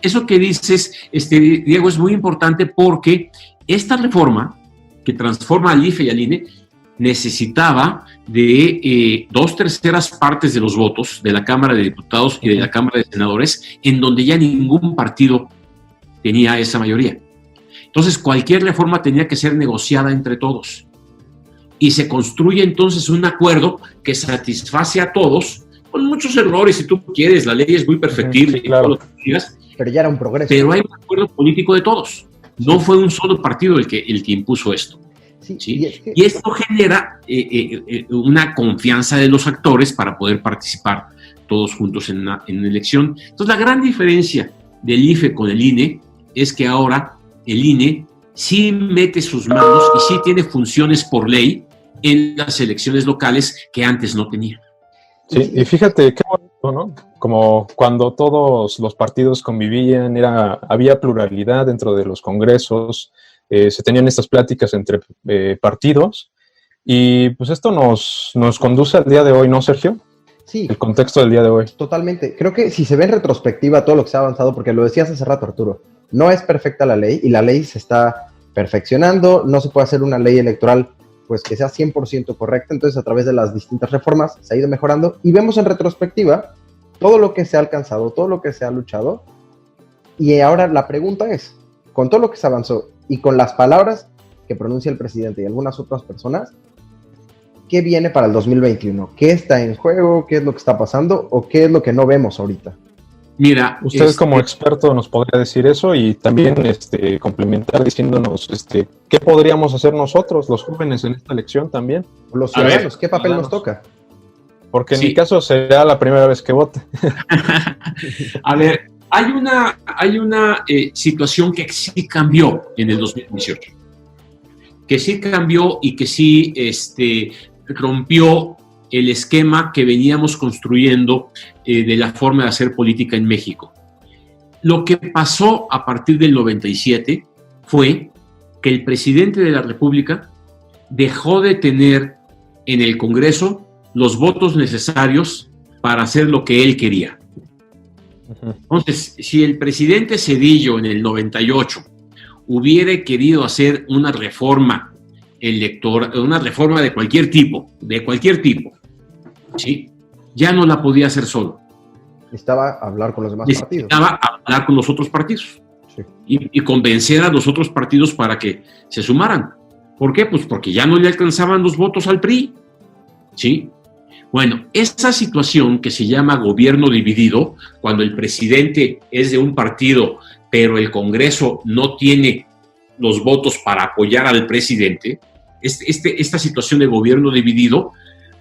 eso que dices, Diego, es muy importante porque esta reforma que transforma al IFE y al INE necesitaba de 2/3 partes de los votos de la Cámara de Diputados y de la Cámara de Senadores, en donde ya ningún partido tenía esa mayoría. Entonces, cualquier reforma tenía que ser negociada entre todos. Y se construye entonces un acuerdo que satisface a todos, con muchos errores, si tú quieres, la ley es muy perfectible, sí, claro. todo lo que digas, pero ya era un progreso. pero hay un acuerdo político de todos. No fue un solo partido el que impuso esto. Sí, ¿sí? Y esto genera una confianza de los actores para poder participar todos juntos en una elección. Entonces, la gran diferencia del IFE con el INE es que ahora el INE sí mete sus manos y sí tiene funciones por ley en las elecciones locales que antes no tenía. Sí, y fíjate qué bonito, ¿no? Como cuando todos los partidos convivían, había pluralidad dentro de los congresos, se tenían estas pláticas entre partidos, y pues esto nos conduce al día de hoy, ¿no, Sergio? Sí. El contexto del día de hoy. Totalmente. Creo que si se ve en retrospectiva todo lo que se ha avanzado, porque lo decías hace rato, Arturo, no es perfecta la ley y la ley se está perfeccionando, no se puede hacer una ley electoral pues que sea 100% correcta, entonces a través de las distintas reformas se ha ido mejorando y vemos en retrospectiva todo lo que se ha alcanzado, todo lo que se ha luchado, y ahora la pregunta es, con todo lo que se avanzó y con las palabras que pronuncia el presidente y algunas otras personas, ¿qué viene para el 2021? ¿Qué está en juego? ¿Qué es lo que está pasando? ¿O qué es lo que no vemos ahorita? Mira, usted como experto nos podría decir eso y también complementar diciéndonos qué podríamos hacer nosotros, los jóvenes, en esta elección también. Los ciudadanos, ¿qué papel nos toca? Porque en mi caso será la primera vez que vote. A ver, hay una situación que sí cambió en el 2018, que sí cambió y que sí rompió el esquema que veníamos construyendo de la forma de hacer política en México. Lo que pasó a partir del 97 fue que el presidente de la República dejó de tener en el Congreso los votos necesarios para hacer lo que él quería. Entonces, si el presidente Zedillo en el 98 hubiera querido hacer una reforma electoral, una reforma de cualquier tipo, ¿sí? Ya no la podía hacer solo. Necesitaba hablar con los demás partidos. Necesitaba hablar con los otros partidos. Sí. Y convencer a los otros partidos para que se sumaran. ¿Por qué? Pues porque ya no le alcanzaban los votos al PRI. ¿Sí? Bueno, esa situación que se llama gobierno dividido, cuando el presidente es de un partido, pero el Congreso no tiene los votos para apoyar al presidente, esta situación de gobierno dividido,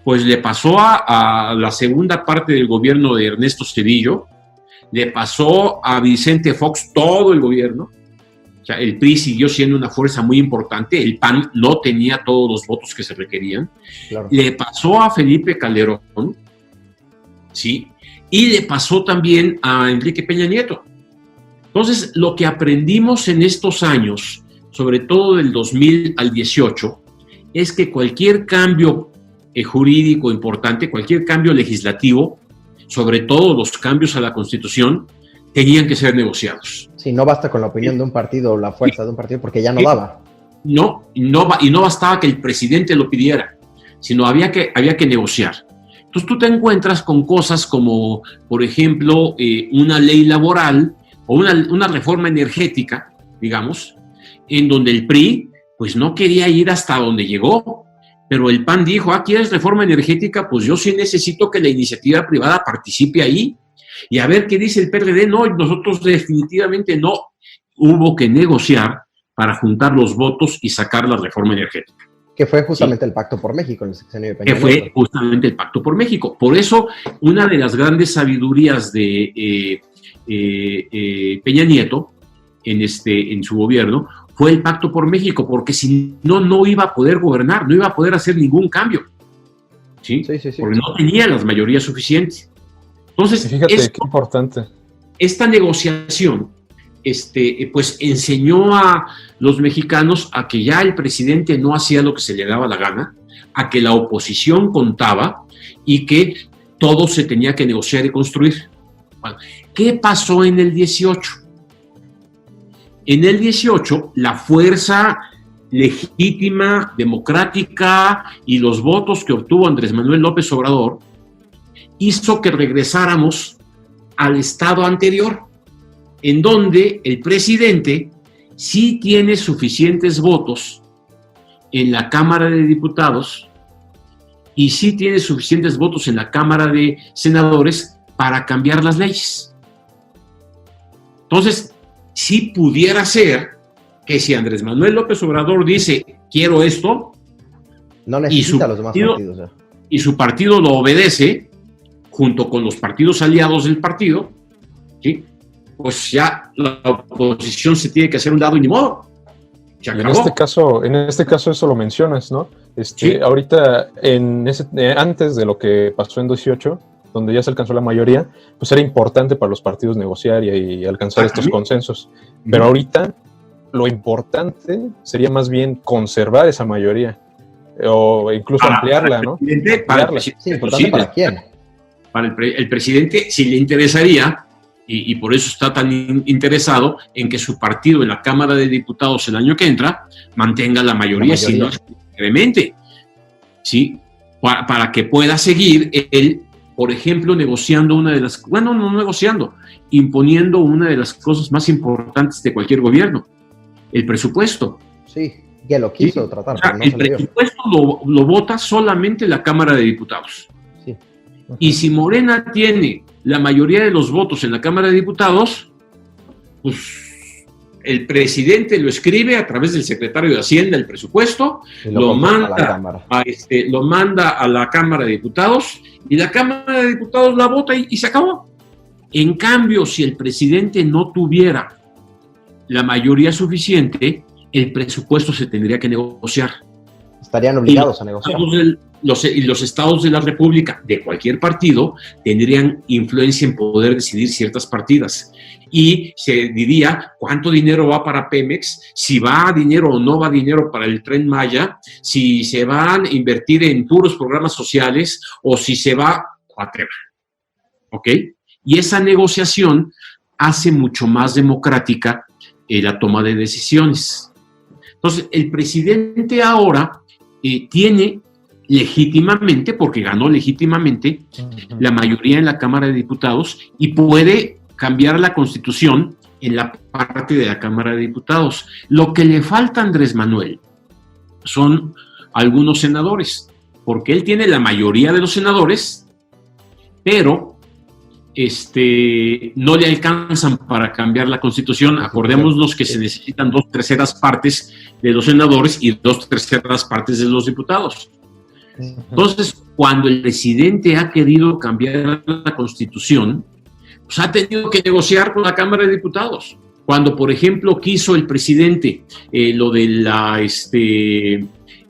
pues le pasó a la segunda parte del gobierno de Ernesto Zedillo, le pasó a Vicente Fox todo el gobierno. O sea, el PRI siguió siendo una fuerza muy importante, el PAN no tenía todos los votos que se requerían. Claro. Le pasó a Felipe Calderón, ¿sí? Y le pasó también a Enrique Peña Nieto. Entonces, lo que aprendimos en estos años, sobre todo del 2000 al 18, es que cualquier cambio jurídico importante, cualquier cambio legislativo, sobre todo los cambios a la Constitución, tenían que ser negociados. Sí, no basta con la opinión de un partido o la fuerza de un partido porque ya no daba. No bastaba que el presidente lo pidiera, sino había que negociar. Entonces tú te encuentras con cosas como, por ejemplo, una ley laboral o una reforma energética, digamos, en donde el PRI pues no quería ir hasta donde llegó, pero el PAN dijo, ¿quieres reforma energética? Pues yo sí necesito que la iniciativa privada participe ahí. Y a ver qué dice el PRD. No, nosotros definitivamente no. Hubo que negociar para juntar los votos y sacar la reforma energética. Que fue justamente el Pacto por México en el sexenio de Peña Que fue Nieto. justamente el Pacto por México. Por eso, una de las grandes sabidurías de Peña Nieto en su gobierno fue el Pacto por México, porque si no, no iba a poder gobernar, no iba a poder hacer ningún cambio. ¿Sí? Sí. Porque no tenía las mayorías suficientes. Entonces, Y fíjate qué importante. esta negociación pues enseñó a los mexicanos a que ya el presidente no hacía lo que se le daba la gana, a que la oposición contaba y que todo se tenía que negociar y construir. Bueno, ¿qué pasó en el 18? En el 18, la fuerza legítima, democrática y los votos que obtuvo Andrés Manuel López Obrador hizo que regresáramos al estado anterior, en donde el presidente sí tiene suficientes votos en la Cámara de Diputados y sí tiene suficientes votos en la Cámara de Senadores para cambiar las leyes. Entonces, sí pudiera ser que si Andrés Manuel López Obrador dice, quiero esto, No necesita los demás partidos. Ya. y su partido lo obedece, junto con los partidos aliados del partido, ¿sí? Pues ya la oposición se tiene que hacer un lado y ni modo. Se En acabó. este caso eso lo mencionas, ¿no? Sí. Ahorita, antes de lo que pasó en 18, donde ya se alcanzó la mayoría, pues era importante para los partidos negociar y alcanzar estos consensos. Pero ahorita lo importante sería más bien conservar esa mayoría, o incluso ampliarla, ¿no? Sí, importante para quién. Para el presidente, si le interesaría, y por eso está tan interesado en que su partido en la Cámara de Diputados el año que entra mantenga la mayoría. Si no, incremente, ¿sí? Para que pueda seguir él, por ejemplo, imponiendo una de las cosas más importantes de cualquier gobierno, el presupuesto. Sí, ya lo quiso tratar, O sea, pero no el se le dio. presupuesto lo vota solamente la Cámara de Diputados. Sí. Y si Morena tiene la mayoría de los votos en la Cámara de Diputados, pues el presidente lo escribe a través del secretario de Hacienda el presupuesto, lo manda a la Cámara de Diputados y la Cámara de Diputados la vota y se acabó. En cambio, si el presidente no tuviera la mayoría suficiente, el presupuesto se tendría que negociar. Estarían obligados a negociar. Los estados de la República, de cualquier partido, tendrían influencia en poder decidir ciertas partidas. Y se diría cuánto dinero va para Pemex, si va dinero o no va dinero para el Tren Maya, si se van a invertir en puros programas sociales o si se va a tener. ¿Ok? Y esa negociación hace mucho más democrática la toma de decisiones. Entonces, el presidente ahora tiene legítimamente, porque ganó legítimamente, la mayoría en la Cámara de Diputados y puede cambiar la Constitución en la parte de la Cámara de Diputados. Lo que le falta a Andrés Manuel son algunos senadores, porque él tiene la mayoría de los senadores, pero no le alcanzan para cambiar la Constitución. Acordémonos que se necesitan 2/3 partes de los senadores y 2/3 partes de los diputados. Entonces, cuando el presidente ha querido cambiar la Constitución, pues ha tenido que negociar con la Cámara de Diputados. Cuando, por ejemplo, quiso el presidente lo de la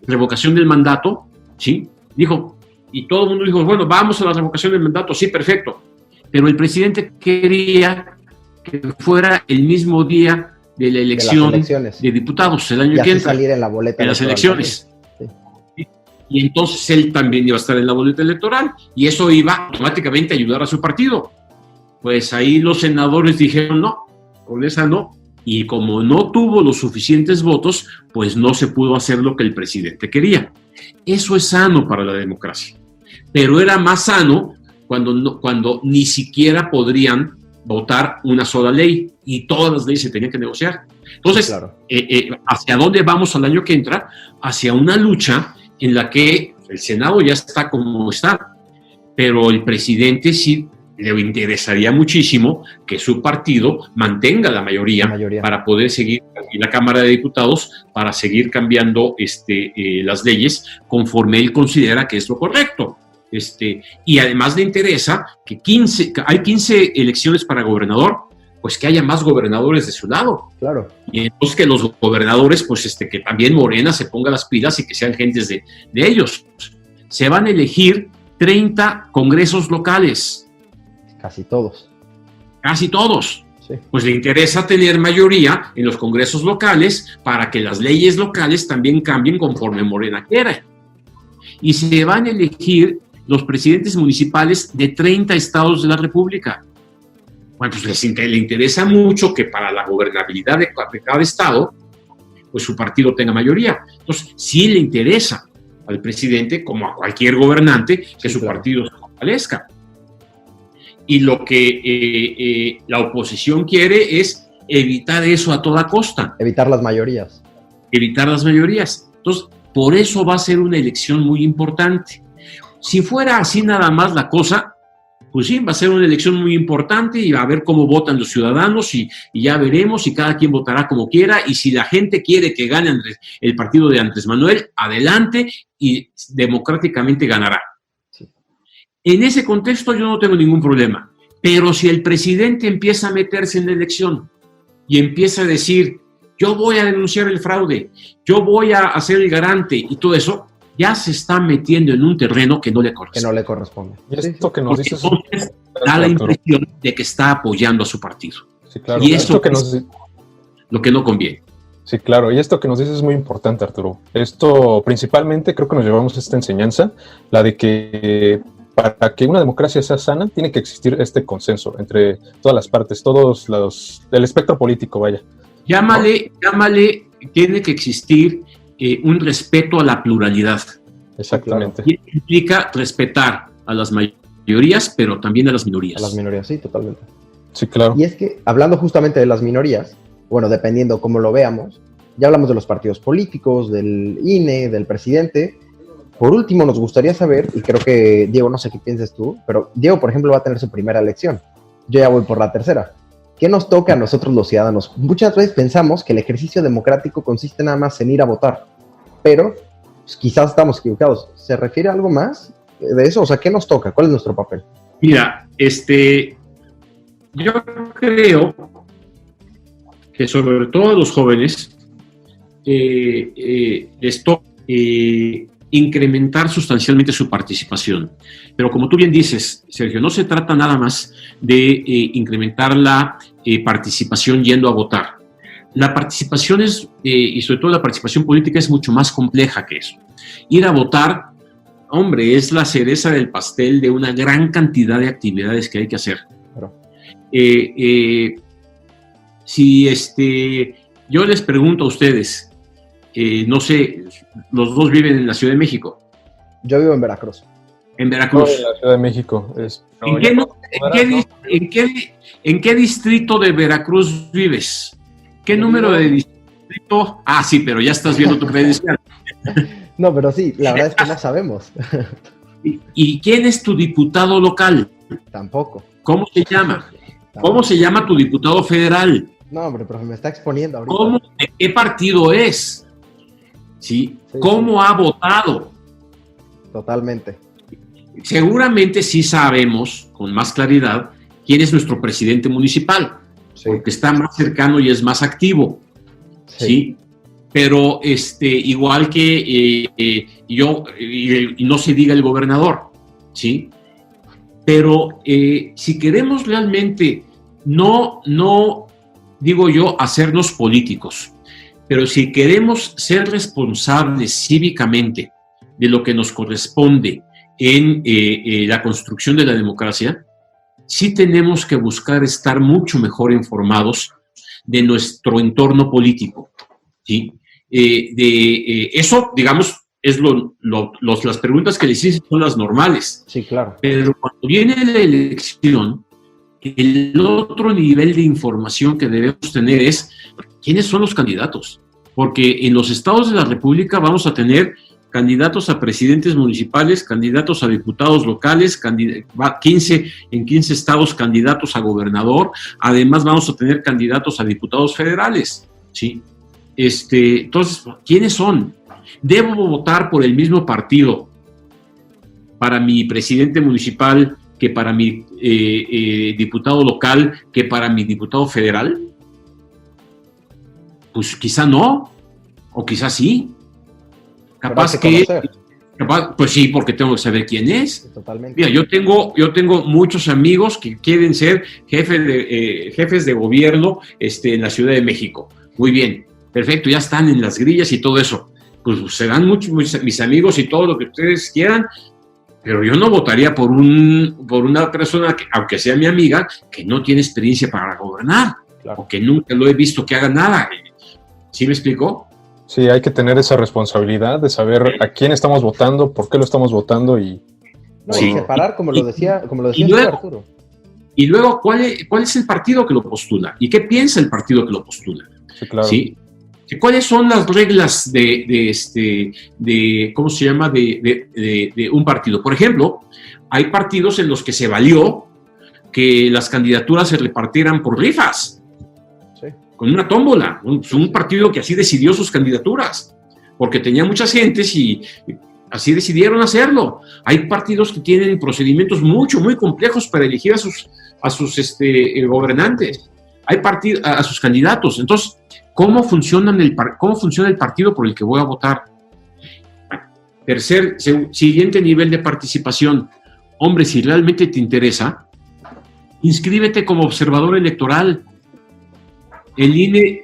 revocación del mandato, ¿sí? Dijo, y todo el mundo dijo, bueno, vamos a la revocación del mandato, sí, perfecto. Pero el presidente quería que fuera el mismo día de la elección de diputados, el año que entra, salir en la boleta de las elecciones. Sí. Y entonces él también iba a estar en la boleta electoral, y eso iba automáticamente a ayudar a su partido. Pues ahí los senadores dijeron, no, con esa no. Y como no tuvo los suficientes votos, pues no se pudo hacer lo que el presidente quería. Eso es sano para la democracia. Pero era más sano cuando ni siquiera podrían votar una sola ley y todas las leyes se tenían que negociar. Entonces, sí, claro. ¿Hacia dónde vamos al año que entra? Hacia una lucha en la que el Senado ya está como está, pero el presidente sí le interesaría muchísimo que su partido mantenga la mayoría para poder seguir en la Cámara de Diputados, para seguir cambiando las leyes conforme él considera que es lo correcto. Y además le interesa que hay 15 elecciones para gobernador, pues que haya más gobernadores de su lado. Claro. Y entonces que los gobernadores, pues que también Morena se ponga las pilas y que sean gentes de ellos. Se van a elegir 30 congresos locales. Casi todos. Casi todos. Sí. Pues le interesa tener mayoría en los congresos locales para que las leyes locales también cambien conforme Morena quiera. Y se van a elegir los presidentes municipales de 30 estados de la República. Bueno, pues le interesa mucho que para la gobernabilidad de cada estado, pues su partido tenga mayoría. Entonces, sí le interesa al presidente, como a cualquier gobernante, que su partido se fortalezca. Y lo que la oposición quiere es evitar eso a toda costa. Evitar las mayorías. Evitar las mayorías. Entonces, por eso va a ser una elección muy importante. Si fuera así nada más la cosa, pues sí, va a ser una elección muy importante y va a ver cómo votan los ciudadanos y ya veremos y cada quien votará como quiera, y si la gente quiere que gane el partido de Andrés Manuel, adelante y democráticamente ganará. Sí. En ese contexto yo no tengo ningún problema, pero si el presidente empieza a meterse en la elección y empieza a decir, yo voy a denunciar el fraude, yo voy a hacer el garante y todo eso, ya se está metiendo en un terreno que no le corresponde. Que no le corresponde. Y esto que nos dices... Entonces da la impresión de que está apoyando a su partido. Sí, claro. Y eso es lo que no conviene. Sí, claro. Y esto que nos dices es muy importante, Arturo. Esto principalmente creo que nos llevamos esta enseñanza, la de que para que una democracia sea sana, tiene que existir este consenso entre todas las partes, el espectro político, vaya. Llámale, tiene que existir un respeto a la pluralidad. Exactamente. Y implica respetar a las mayorías, pero también a las minorías. A las minorías, sí, totalmente. Sí, claro. Y es que, hablando justamente de las minorías, bueno, dependiendo cómo lo veamos, ya hablamos de los partidos políticos, del INE, del presidente. Por último, nos gustaría saber, y creo que, Diego, no sé qué piensas tú, pero Diego, por ejemplo, va a tener su primera elección. Yo ya voy por la tercera. ¿Qué nos toca a nosotros los ciudadanos? Muchas veces pensamos que el ejercicio democrático consiste nada más en ir a votar, pero pues, quizás estamos equivocados. ¿Se refiere a algo más de eso? O sea, ¿qué nos toca? ¿Cuál es nuestro papel? Mira, yo creo que sobre todo a los jóvenes les toca incrementar sustancialmente su participación. Pero como tú bien dices, Sergio, no se trata nada más de incrementar la participación yendo a votar. La participación y sobre todo la participación política es mucho más compleja que eso. Ir a votar, hombre, es la cereza del pastel de una gran cantidad de actividades que hay que hacer. Claro. Si yo les pregunto a ustedes, no sé, los dos viven en la Ciudad de México. Yo vivo en Veracruz. No, En Veracruz. en la Ciudad de México. ¿En qué distrito de Veracruz vives? ¿Qué número de distrito? Ah, sí, pero ya estás viendo tu credencial. No, pero sí, la verdad es que no sabemos. ¿Y quién es tu diputado local? Tampoco. ¿Cómo se llama? ¿Cómo se llama tu diputado federal? No, hombre, profe, me está exponiendo ahorita. ¿De qué partido es? ¿Sí? ¿Cómo ha votado? Totalmente. Seguramente sí sabemos con más claridad quién es nuestro presidente municipal, porque está más cercano y es más activo, ¿sí? Pero igual que yo, y no se diga el gobernador, ¿sí? Pero si queremos realmente, no digo yo hacernos políticos, pero si queremos ser responsables cívicamente de lo que nos corresponde en la construcción de la democracia, sí tenemos que buscar estar mucho mejor informados de nuestro entorno político, ¿sí? Eso, digamos, es las preguntas que les hice son las normales. Sí, claro. Pero cuando viene la elección, el otro nivel de información que debemos tener es quiénes son los candidatos. Porque en los estados de la República vamos a tener candidatos a presidentes municipales, candidatos a diputados locales, 15 estados candidatos a gobernador, además vamos a tener candidatos a diputados federales, ¿sí? Entonces, ¿quiénes son? ¿Debo votar por el mismo partido para mi presidente municipal que para mi diputado local que para mi diputado federal? Pues quizá no, o quizá sí. Capaz pues sí, porque tengo que saber quién es. Totalmente. Mira, yo tengo muchos amigos que quieren ser jefes de gobierno en la Ciudad de México. Muy bien, perfecto, ya están en las grillas y todo eso. Pues serán muchos mis amigos y todo lo que ustedes quieran, pero yo no votaría por una persona, aunque sea mi amiga, que no tiene experiencia para gobernar, Claro. o que nunca lo he visto que haga nada. ¿Sí me explicó? Sí, hay que tener esa responsabilidad de saber a quién estamos votando, por qué lo estamos votando y... No, Sí. y separar, como lo decía y tú, luego- Arturo. Y luego, ¿cuál es el partido que lo postula? ¿Y qué piensa el partido que lo postula? Sí, claro. ¿Sí? ¿Cuáles son las reglas de ¿cómo se llama? De un partido? Por ejemplo, hay partidos en los que se valió que las candidaturas se repartieran por rifas, Sí. con una tómbola. Un partido que así decidió sus candidaturas, porque tenía muchas gentes y así decidieron hacerlo. Hay partidos que tienen procedimientos muy complejos para elegir a sus gobernantes. Hay a sus candidatos. Entonces, ¿cómo funciona el partido por el que voy a votar? Siguiente nivel de participación. Hombre, si realmente te interesa, inscríbete como observador electoral. El INE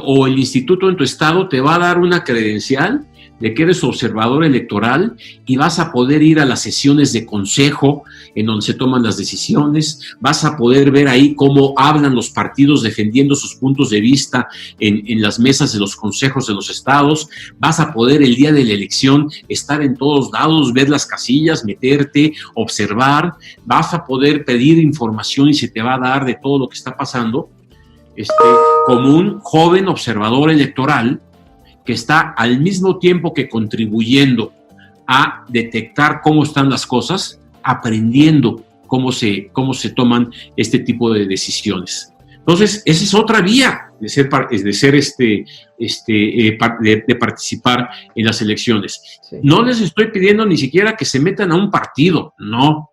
o el instituto en tu estado te va a dar una credencial de que eres observador electoral y vas a poder ir a las sesiones de consejo en donde se toman las decisiones, vas a poder ver ahí cómo hablan los partidos defendiendo sus puntos de vista en las mesas de los consejos de los estados, vas a poder el día de la elección estar en todos lados, ver las casillas, meterte, observar, vas a poder pedir información y se te va a dar de todo lo que está pasando, como un joven observador electoral que está al mismo tiempo que contribuyendo a detectar cómo están las cosas, aprendiendo cómo se toman tipo de decisiones. Entonces, esa es otra vía de participar en las elecciones. Sí. No les estoy pidiendo ni siquiera que se metan a un partido, no.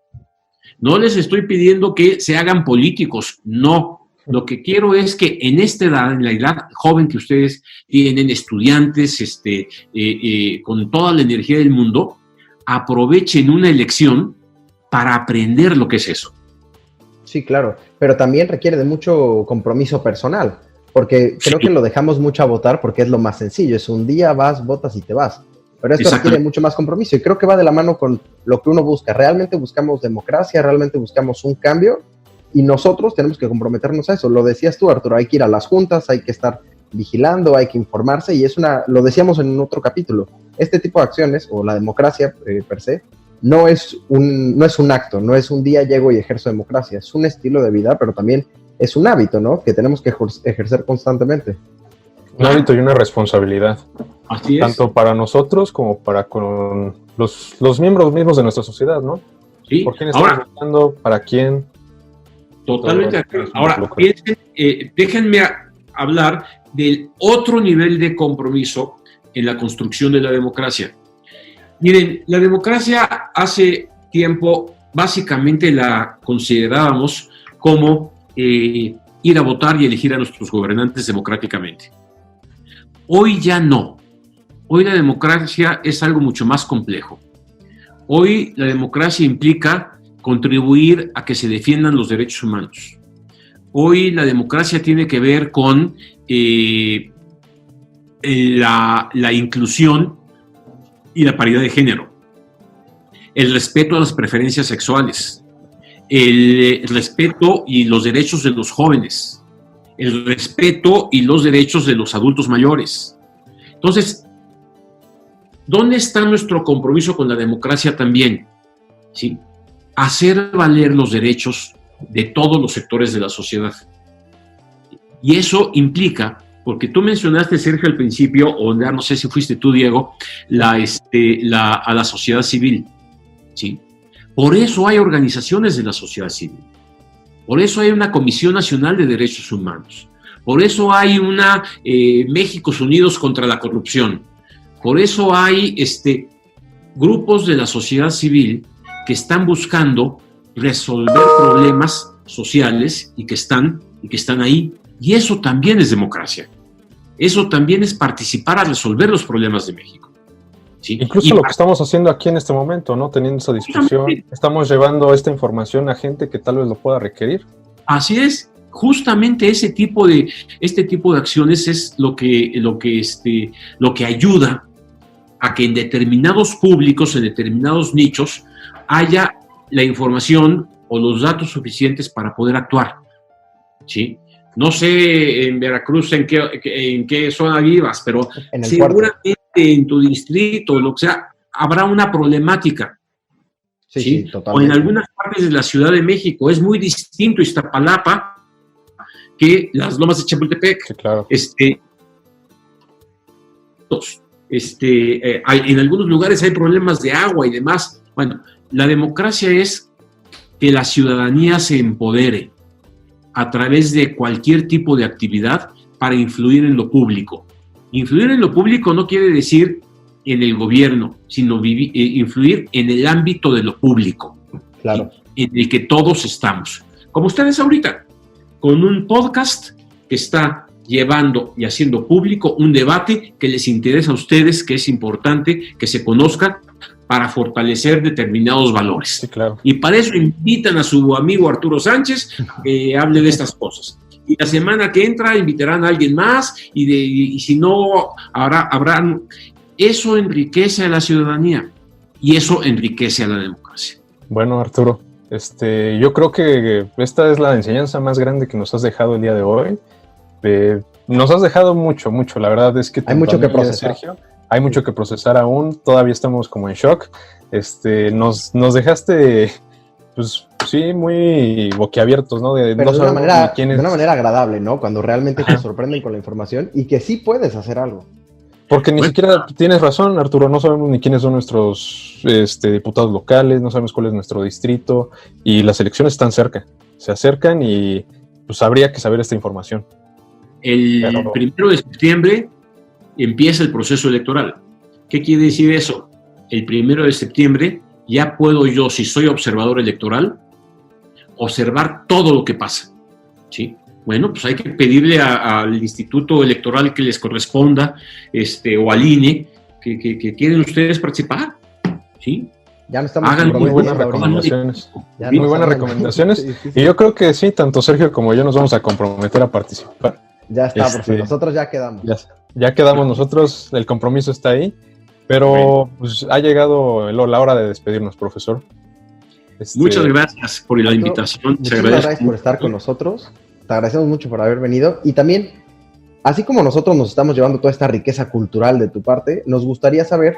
No les estoy pidiendo que se hagan políticos, no. Lo que quiero es que en esta edad, en la edad joven que ustedes tienen, estudiantes, con toda la energía del mundo, aprovechen una elección para aprender lo que es eso. Sí, claro, pero también requiere de mucho compromiso personal, porque creo que lo dejamos mucho a votar porque es lo más sencillo, es un día vas, votas y te vas, pero esto requiere mucho más compromiso y creo que va de la mano con lo que uno busca. Realmente buscamos democracia, realmente buscamos un cambio y nosotros tenemos que comprometernos a eso. Lo decías tú, Arturo, hay que ir a las juntas, hay que estar vigilando, hay que informarse y lo decíamos en otro capítulo, este tipo de acciones o la democracia per se, no es un acto, no es un día llego y ejerzo democracia, es un estilo de vida, pero también es un hábito, ¿no? Que tenemos que ejercer constantemente. Un hábito y una responsabilidad. Así es. Tanto para nosotros como para con los miembros mismos de nuestra sociedad, ¿no? Sí. ¿Por quién estamos votando? ¿Para quién? Totalmente de acuerdo. Ahora, piensen, déjenme hablar del otro nivel de compromiso en la construcción de la democracia. Miren, la democracia hace tiempo básicamente la considerábamos como ir a votar y elegir a nuestros gobernantes democráticamente. Hoy ya no. Hoy la democracia es algo mucho más complejo. Hoy la democracia implica contribuir a que se defiendan los derechos humanos. Hoy la democracia tiene que ver con la inclusión y la paridad de género, el respeto a las preferencias sexuales, el respeto y los derechos de los jóvenes, el respeto y los derechos de los adultos mayores. Entonces, ¿dónde está nuestro compromiso con la democracia también? ¿Sí? Hacer valer los derechos de todos los sectores de la sociedad. Y eso implica Porque tú mencionaste, Sergio, al principio, o ya no sé si fuiste tú, Diego, a la sociedad civil, ¿sí? Por eso hay organizaciones de la sociedad civil. Por eso hay una Comisión Nacional de Derechos Humanos. Por eso hay una Méxicos Unidos contra la Corrupción. Por eso hay grupos de la sociedad civil que están buscando resolver problemas sociales y que están ahí. Y eso también es democracia. Eso también es participar a resolver los problemas de México. ¿Sí? Incluso lo que estamos haciendo aquí en este momento, ¿no? Teniendo esa discusión, estamos llevando esta información a gente que tal vez lo pueda requerir. Así es. Justamente este tipo de acciones es lo que ayuda a que en determinados públicos, en determinados nichos, haya la información o los datos suficientes para poder actuar. ¿Sí? No sé en Veracruz en qué zona vivas, pero seguramente en tu distrito, lo que sea, habrá una problemática. Sí, totalmente. O en algunas partes de la Ciudad de México es muy distinto Iztapalapa que las Lomas de Chapultepec. Sí, claro. En algunos lugares hay problemas de agua y demás. Bueno, la democracia es que la ciudadanía se empodere a través de cualquier tipo de actividad para influir en lo público. Influir en lo público no quiere decir en el gobierno, sino influir en el ámbito de lo público, claro, en el que todos estamos. Como ustedes ahorita, con un podcast que está llevando y haciendo público un debate que les interesa a ustedes, que es importante que se conozcan para fortalecer determinados valores. Sí, claro. Y para eso invitan a su amigo Arturo Sánchez que hable de estas cosas. Y la semana que entra invitarán a alguien más y si no, habrán... Eso enriquece a la ciudadanía y eso enriquece a la democracia. Bueno, Arturo, yo creo que esta es la enseñanza más grande que nos has dejado el día de hoy. Nos has dejado mucho, la verdad es que... Hay mucho que procesar. Sergio, hay mucho que procesar aún, todavía estamos como en shock. Nos dejaste, pues sí, muy boquiabiertos, ¿no? Pero no de una manera agradable, ¿no? Cuando realmente te sorprenden con la información y que sí puedes hacer algo. Porque ni siquiera tienes razón, Arturo, no sabemos ni quiénes son nuestros diputados locales, no sabemos cuál es nuestro distrito y las elecciones están cerca, se acercan y pues habría que saber esta información. El 1 de septiembre empieza el proceso electoral. ¿Qué quiere decir eso? El 1 de septiembre ya puedo yo, si soy observador electoral, observar todo lo que pasa, ¿sí? Bueno, pues hay que pedirle al instituto electoral que les corresponda, o al INE, que quieren ustedes participar, ¿sí? Ya no estamos hagan muy buenas recomendaciones. Muy buenas recomendaciones. Sí. Y yo creo que sí, tanto Sergio como yo nos vamos a comprometer a participar. Ya está, porque nosotros ya quedamos. Ya quedamos nosotros, el compromiso está ahí, pero pues, ha llegado la hora de despedirnos, profesor. Muchas gracias por la invitación. Muchas gracias por estar con nosotros. Te agradecemos mucho por haber venido. Y también, así como nosotros nos estamos llevando toda esta riqueza cultural de tu parte, nos gustaría saber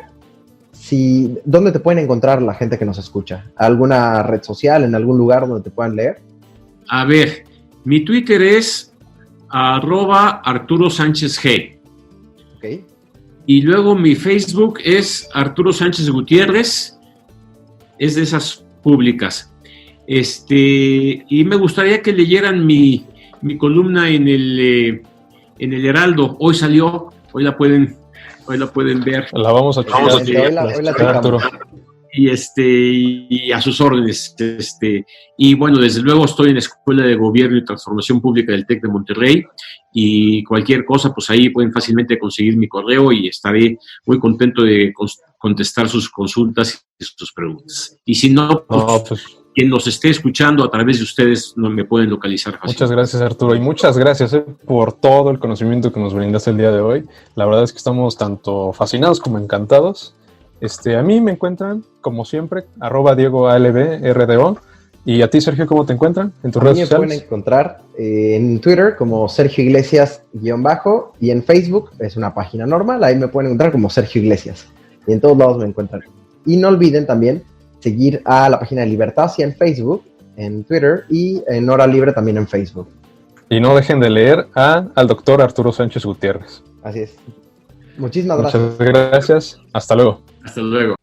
dónde te pueden encontrar la gente que nos escucha. ¿Alguna red social, en algún lugar donde te puedan leer? A ver, mi Twitter es @Arturo Sánchez G. Okay. Y luego mi Facebook es Arturo Sánchez Gutiérrez. Es de esas públicas. Y me gustaría que leyeran mi columna en el Heraldo. Hoy salió, hoy la pueden ver. La vamos a checar. Hoy la Arturo. Y a sus órdenes. Y bueno, desde luego estoy en la Escuela de Gobierno y Transformación Pública del TEC de Monterrey, y cualquier cosa, pues ahí pueden fácilmente conseguir mi correo y estaré muy contento de contestar sus consultas y sus preguntas. Y si no, pues quien nos esté escuchando a través de ustedes no me pueden localizar fácilmente. Muchas gracias, Arturo, y muchas gracias por todo el conocimiento que nos brindaste el día de hoy. La verdad es que estamos tanto fascinados como encantados. A mí me encuentran, como siempre, @DiegoALBRDO. Y a ti, Sergio, ¿cómo te encuentran en tus redes sociales? Me pueden encontrar en Twitter como Sergio Iglesias _ y en Facebook es una página normal, ahí me pueden encontrar como Sergio Iglesias. Y en todos lados me encuentran. Y no olviden también seguir a la página de Libertasia en Facebook, en Twitter y en Hora Libre también en Facebook. Y no dejen de leer al doctor Arturo Sánchez Gutiérrez. Así es. Muchísimas gracias. Muchas gracias. Hasta luego. Hasta luego.